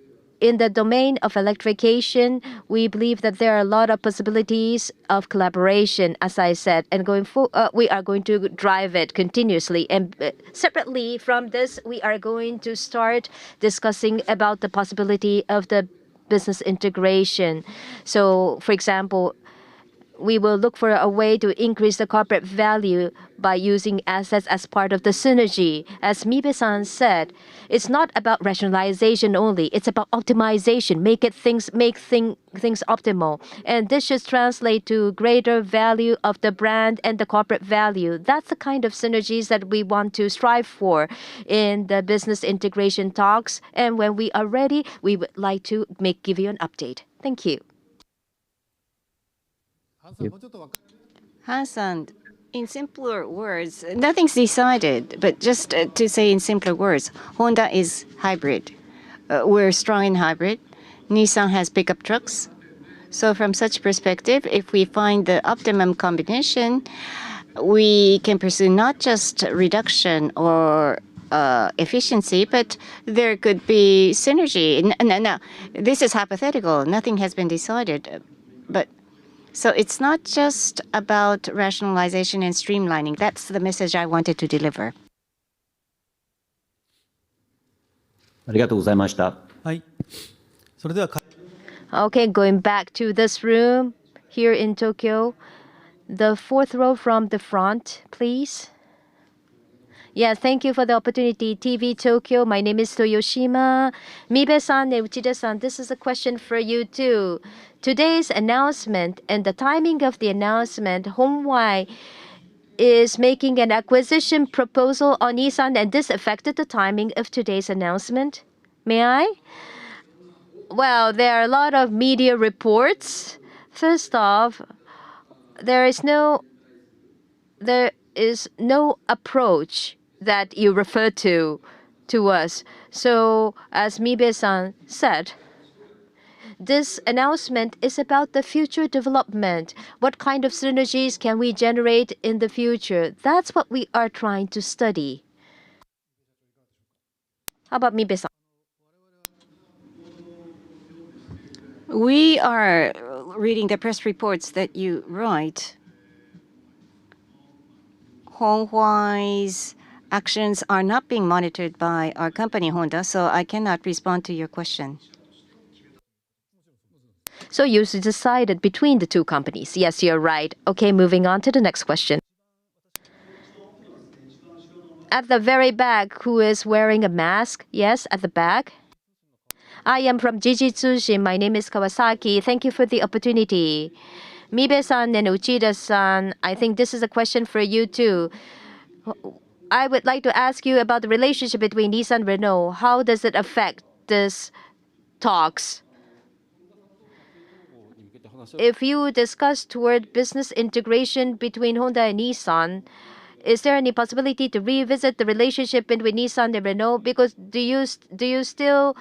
Speaker 2: in the domain of electrification, we believe that there are a lot of possibilities of collaboration, as I said, and going forward, we are going to drive it continuously. And separately from this, we are going to start discussing about the possibility of the business integration. So, for example, we will look for a way to increase the corporate value by using assets as part of the synergy. As Mibe-san said, it's not about rationalization only. It's about optimization. Make things optimal, and this should translate to greater value of the brand and the corporate value. That's the kind of synergies that we want to strive for in the business integration talks. And when we are ready, we would like to give you an update. Thank you.
Speaker 1: Hans-san, in simpler words, nothing's decided, but just to say in simpler words, Honda is hybrid. We're strong in hybrid. Nissan has pickup trucks. So from such perspective, if we find the optimum combination, we can pursue not just reduction or efficiency, but there could be synergy. Now, this is hypothetical. Nothing has been decided. But so it's not just about rationalization and streamlining. That's the message I wanted to deliver.
Speaker 4: ありがとうございました。
Speaker 5: はい。それでは
Speaker 2: Okay, going back to this room here in Tokyo. The fourth row from the front, please. Yeah, thank you for the opportunity. TV Tokyo, my name is Toyoshima. Mibe-san and Uchida-san, this is a question for you too. Today's announcement and the timing of the announcement, Honwai is making an acquisition proposal on Nissan, and this affected the timing of today's announcement. May I? Well, there are a lot of media reports. First off, there is no approach that you refer to us. So, as Mibe-san said, this announcement is about the future development. What kind of synergies can we generate in the future? That's what we are trying to study. How about Mibe-san?
Speaker 1: We are reading the press reports that you write. Honwai's actions are not being monitored by our company, Honda, so I cannot respond to your question.
Speaker 2: So you decided between the two companies. Yes, you're right. Okay, moving on to the next question. At the very back, who is wearing a mask? Yes, at the back. I am from Jiji-Tsushin. My name is Kawasaki. Thank you for the opportunity. Mibe-san and Uchida-san, I think this is a question for you too. I would like to ask you about the relationship between Nissan and Renault. How does it affect this talks. If you discuss toward business integration between Honda and Nissan, is there any possibility to revisit the relationship between Nissan and Renault? Because do you still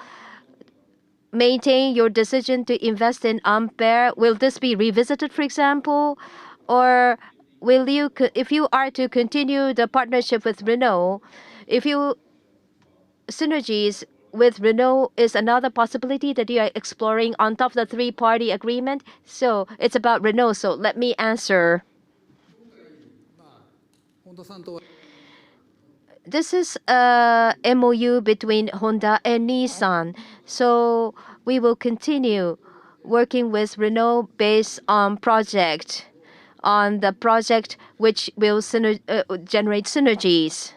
Speaker 2: maintain your decision to invest in Ampere? Will this be revisited, for example, or will you, if you are to continue the partnership with Renault, if you synergies with Renault is another possibility that you are exploring on top of the three-party agreement? So it's about Renault. So let me answer. This is a MOU between Honda and Nissan. So we will continue working with Renault based on the project which will generate synergies.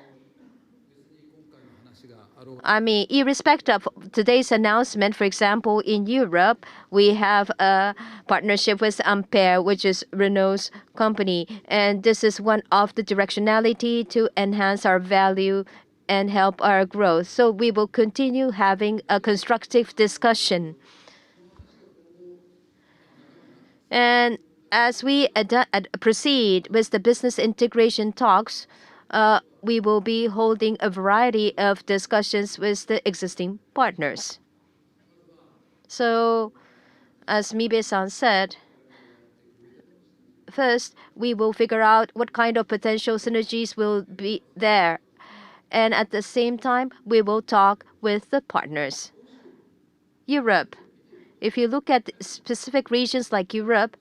Speaker 2: I mean, irrespective of today's announcement, for example, in Europe, we have a partnership with Ampere, which is Renault's company. And this is one of the directionality to enhance our value and help our growth. So we will continue having a constructive discussion. And as we proceed with the business integration talks, we will be holding a variety of discussions with the existing partners. So, as Mibe-san said, first, we will figure out what kind of potential synergies will be there. And at the same time, we will talk with the partners. Europe. If you look at specific regions like Europe,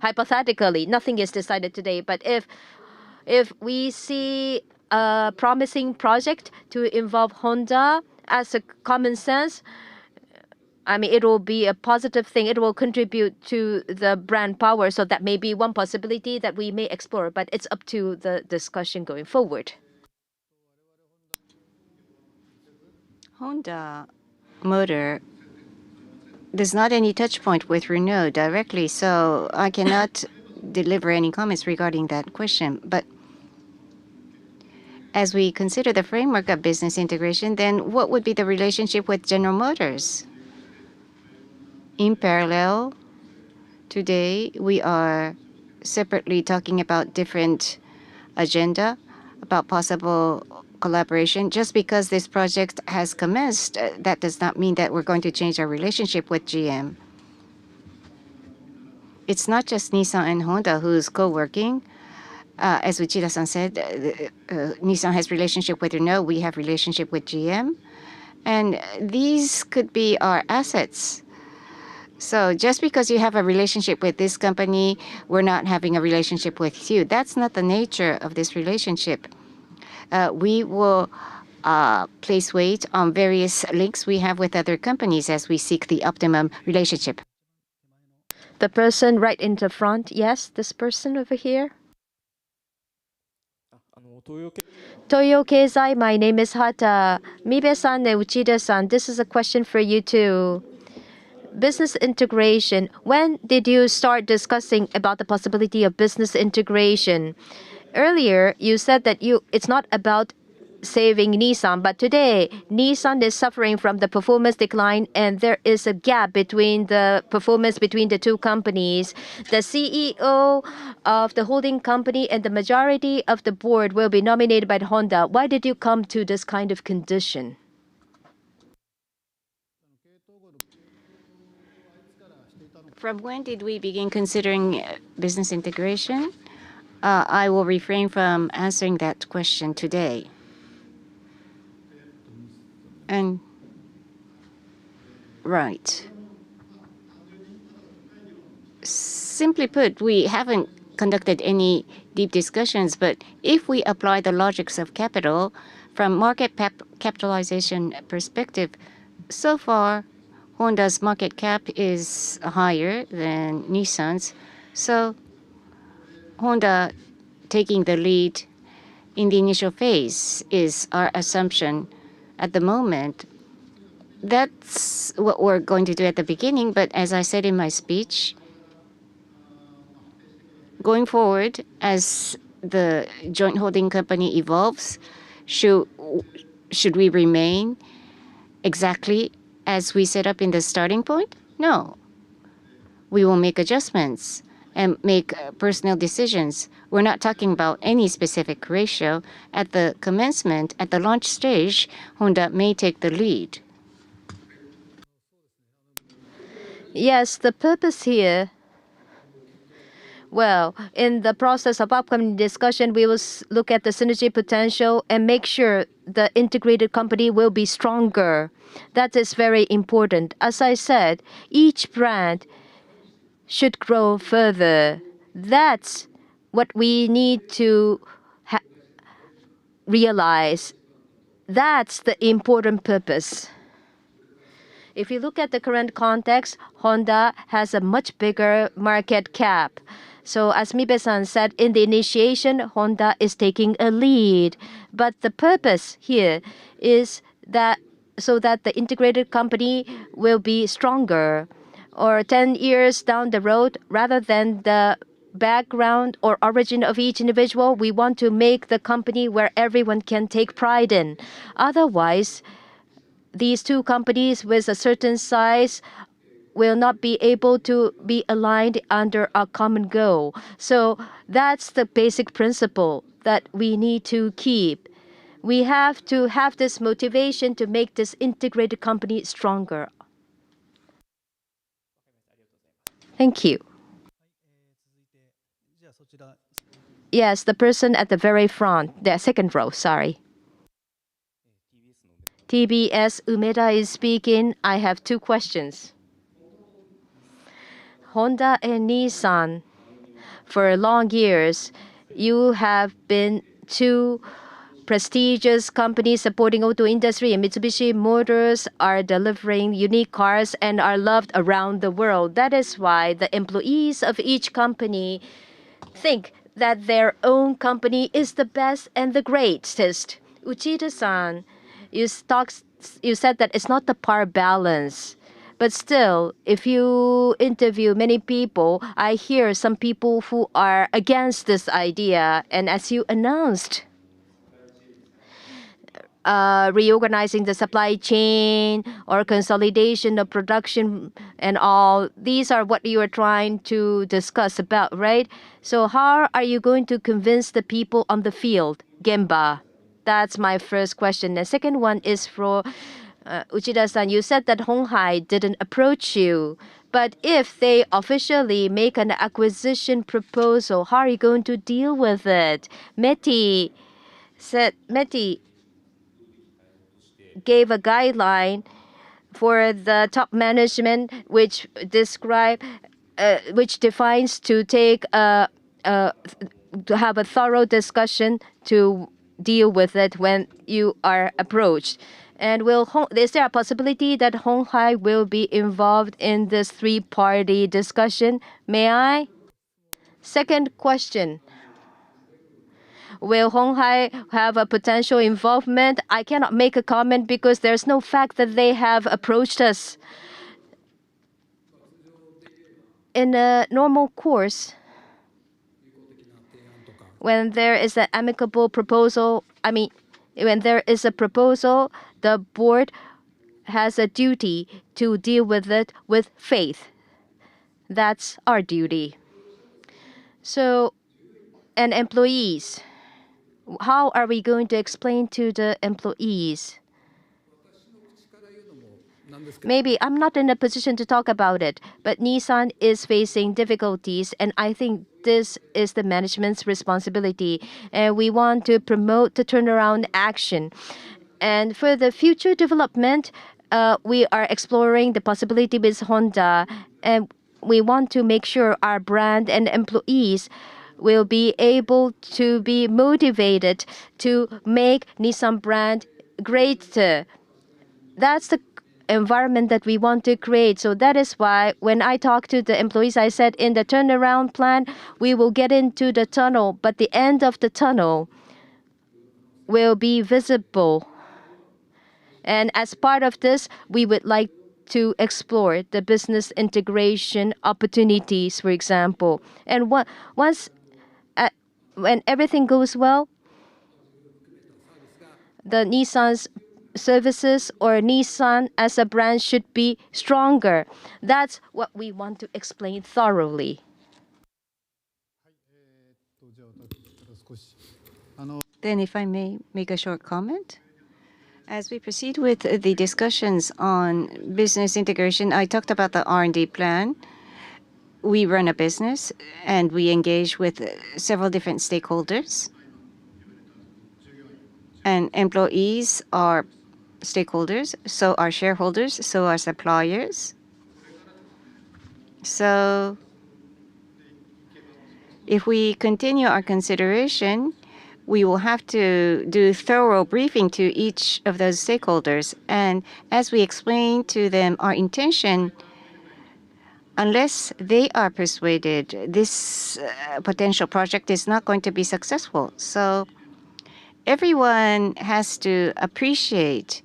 Speaker 2: hypothetically, nothing is decided today, but if we see a promising project to involve Honda as a common sense, I mean, it will be a positive thing. It will contribute to the brand power. So that may be one possibility that we may explore, but it's up to the discussion going forward.
Speaker 1: Honda Motor there's not any touch point with Renault directly, so I cannot deliver any comments regarding that question. But as we consider the framework of business integration, then what would be the relationship with General Motors? In parallel, today we are separately talking about different agenda, about possible collaboration. Just because this project has commenced, that does not mean that we're going to change our relationship with GM. It's not just Nissan and Honda who's co-working. As Uchida-san said, Nissan has relationship with Renault, we have relationship with GM. And these could be our assets. So just because you have a relationship with this company, we're not having a relationship with you. That's not the nature of this relationship. We will place weight on various links we have with other companies as we seek the optimum relationship.
Speaker 2: The person right in the front, yes, this person over here. Toyo Keizai, my name is Hata. Mibe-san and Uchida-san, this is a question for you too. Business integration. When did you start discussing about the possibility of business integration? Earlier, you said that it's not about saving Nissan, but today Nissan is suffering from the performance decline and there is a gap between the performance between the two companies. The CEO of the holding company and the majority of the board will be nominated by Honda. Why did you come to this kind of condition?
Speaker 1: From when did we begin considering business integration? I will refrain from answering that question today. And right. Simply put, we haven't conducted any deep discussions, but if we apply the logics of capital from market capitalization perspective, so far Honda's market cap is higher than Nissan's. So Honda taking the lead in the initial phase is our assumption at the moment. That's what we're going to do at the beginning. But as I said in my speech, going forward, as the joint holding company evolves, Should we remain exactly as we set up in the starting point? No. We will make adjustments and make personal decisions. We're not talking about any specific ratio. At the commencement, at the launch stage, Honda may take the lead.
Speaker 2: Yes, the purpose here. Well, in the process of upcoming discussion, we will look at the synergy potential and make sure the integrated company will be stronger. That is very important. As I said, each brand should grow further. That's what we need to realize. That's the important purpose. If you look at the current context, Honda has a much bigger market cap. So as Mibe-san said, in the initiation, Honda is taking a lead. But the purpose here is that so that the integrated company will be stronger. Or 10 years down the road, rather than the background or origin of each individual, we want to make the company where everyone can take pride in. Otherwise, these two companies with a certain size will not be able to be aligned under a common goal. So that's the basic principle that we need to keep. We have to have this motivation to make this integrated company stronger. Thank you. Yes, the person at the very front, the second row, sorry. TBS Umeda is speaking. I have two questions. Honda and Nissan, for long years, you have been two prestigious companies supporting auto industry, and Mitsubishi Motors are delivering unique cars and are loved around the world. That is why the employees of each company think that their own company is the best and the greatest. Uchida-san, you said that it's not the power balance. But still, if you interview many people, I hear some people who are against this idea. And as you announced, reorganizing the supply chain or consolidation of production and all, these are what you are trying to discuss about, right? So how are you going to convince the people on the field, Gemba? That's my first question. The second one is for Uchida-san. You said that Honghai didn't approach you. But if they officially make an acquisition proposal, how are you going to deal with it? Meti gave a guideline for the top management, which defines to take to have a thorough discussion to deal with it when you are approached. And is there a possibility that Honghai will be involved in this three-party discussion? May I? Second question. Will Honghai have a potential involvement? I cannot make a comment because there's no fact that they have approached us. In a normal course, when there is an amicable proposal, when there is a proposal, the board has a duty to deal with it with faith. That's our duty. So, and employees, how are we going to explain to the employees? Maybe I'm not in a position to talk about it, but Nissan is facing difficulties, and I think this is the management's responsibility. And we want to promote the turnaround action. And for the future development, we are exploring the possibility with Honda, and we want to make sure our brand and employees will be able to be motivated to make Nissan brand greater. That's the environment that we want to create. So that is why when I talk to the employees, I said in the turnaround plan, we will get into the tunnel, but the end of the tunnel will be visible. And as part of this, we would like to explore the business integration opportunities, for example. And when everything goes well, the Nissan's services or Nissan as a brand should be stronger. That's what we want to explain thoroughly.
Speaker 3: じゃあ私から少し
Speaker 1: Then, if I may make a short comment. As we proceed with the discussions on business integration, I talked about the R&D plan. We run a business and we engage with several different stakeholders. And employees are stakeholders, so are shareholders, so are suppliers. So if we continue our consideration, we will have to do thorough briefing to each of those stakeholders. And as we explain to them our intention, unless they are persuaded, this potential project is not going to be successful. So everyone has to appreciate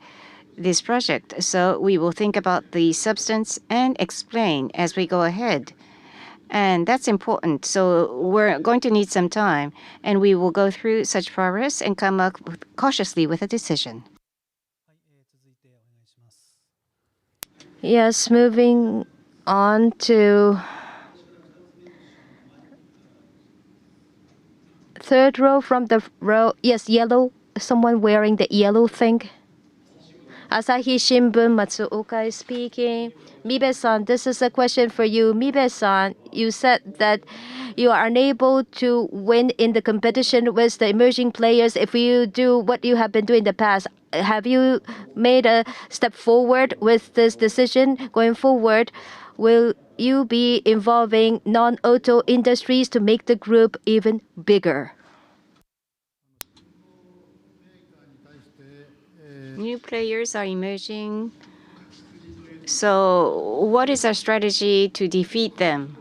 Speaker 1: this project. So we will think about the substance and explain as we go ahead. And that's important. So we're going to need some time, and we will go through such progress and come up cautiously with a decision.
Speaker 2: Yes, moving on to third row from the row. Yes, yellow. Someone wearing the yellow thing. Asahi Shimbun, Matsuoka is speaking. Mibe-san, this is a question for you. Mibe-san, you said that you are unable to win in the competition with the emerging players if you do what you have been doing in the past. Have you made a step forward with this decision? Going forward, will you be involving non-auto industries to make the group even bigger?
Speaker 1: New players are emerging. So what is our strategy to defeat them?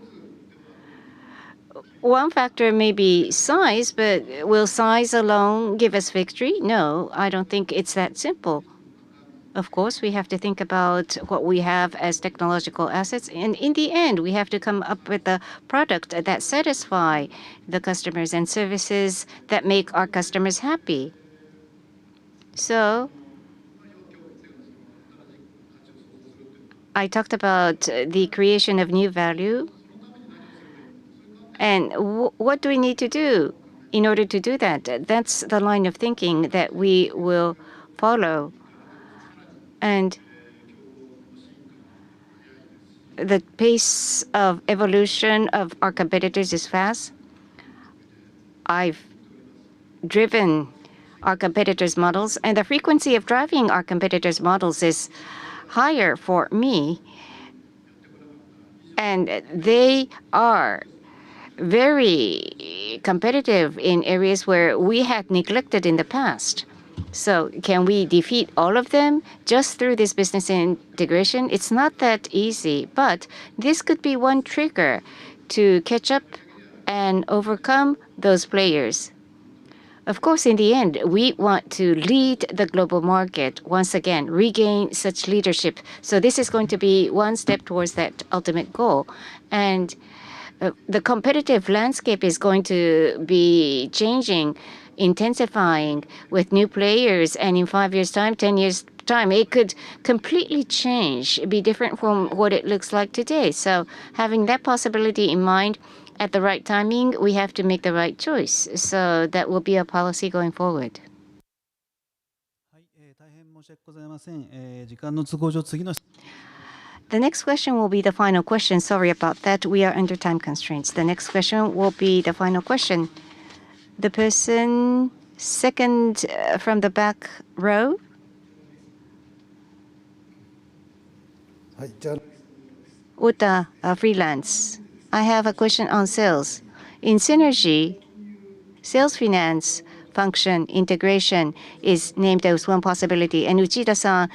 Speaker 1: One factor may be size, but will size alone give us victory? No, I don't think it's that simple. Of course, we have to think about what we have as technological assets. And in the end, we have to come up with a product that satisfies the customers and services that make our customers happy. So I talked about the creation of new value. And what do we need to do in order to do that? That's the line of thinking that we will follow. And the pace of evolution of our competitors is fast. I've driven our competitors' models, and the frequency of driving our competitors' models is higher for me. And they are very competitive in areas where we had neglected in the past. So can we defeat all of them just through this business integration? It's not that easy, but this could be one trigger to catch up and overcome those players. Of course, in the end, we want to lead the global market once again, regain such leadership. So this is going to be one step towards that ultimate goal. And the competitive landscape is going to be changing, intensifying with new players. And in 5 years' time, 10 years' time, it could completely change, be different from what it looks like today. So having that possibility in mind, at the right timing, we have to make the right choice. So that will be a policy going forward.
Speaker 5: 大変申し訳ございません。時間の都合上、次の
Speaker 1: The next question will be the final question. Sorry about that. We are under time constraints. The next question will be the final question. The person second from the back row.
Speaker 3: はい、じゃあ
Speaker 1: Uta, freelance. I have a question on sales. In synergy, sales finance function integration is named as one possibility. And Uchida-san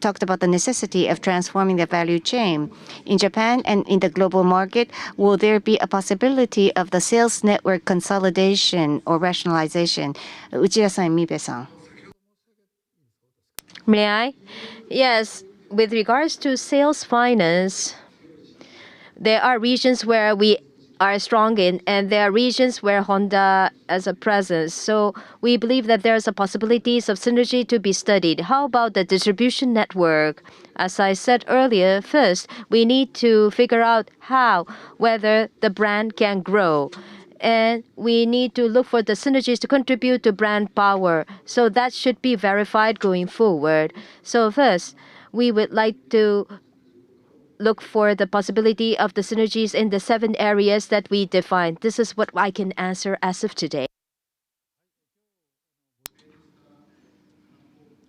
Speaker 1: talked about the necessity of transforming the value chain. In Japan and in the global market, will there be a possibility of the sales network consolidation or rationalization? Uchida-san and Mibe-san.
Speaker 2: May I? Yes. With regards to sales finance, there are regions where we are strong in, and there are regions where Honda has a presence. So we believe that there's a possibilities of synergy to be studied. How about the distribution network? As I said earlier, first, we need to figure out whether the brand can grow. And we need to look for the synergies to contribute to brand power. So that should be verified going forward. So first, we would like to look for the possibility of the synergies in the 7 areas that we defined. This is what I can answer as of today.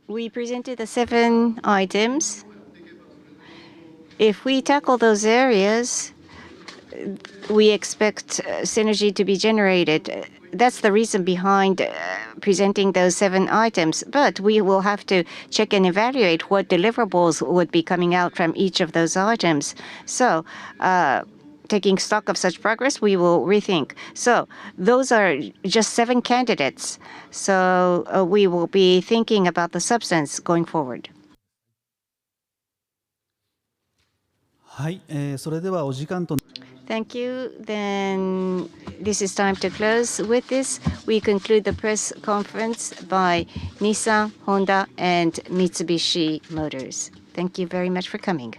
Speaker 1: We presented the 7 items. If we tackle those areas, we expect synergy to be generated. That's the reason behind presenting those 7 items. But we will have to check and evaluate what deliverables would be coming out from each of those items. So taking stock of such progress, we will rethink. So those are just 7 candidates. So we will be thinking about the substance going forward.
Speaker 5: はい、それではお時間と
Speaker 1: Thank you. Then this is time to close. With this, we conclude the press conference by Nissan, Honda, and Mitsubishi Motors. Thank you very much for coming.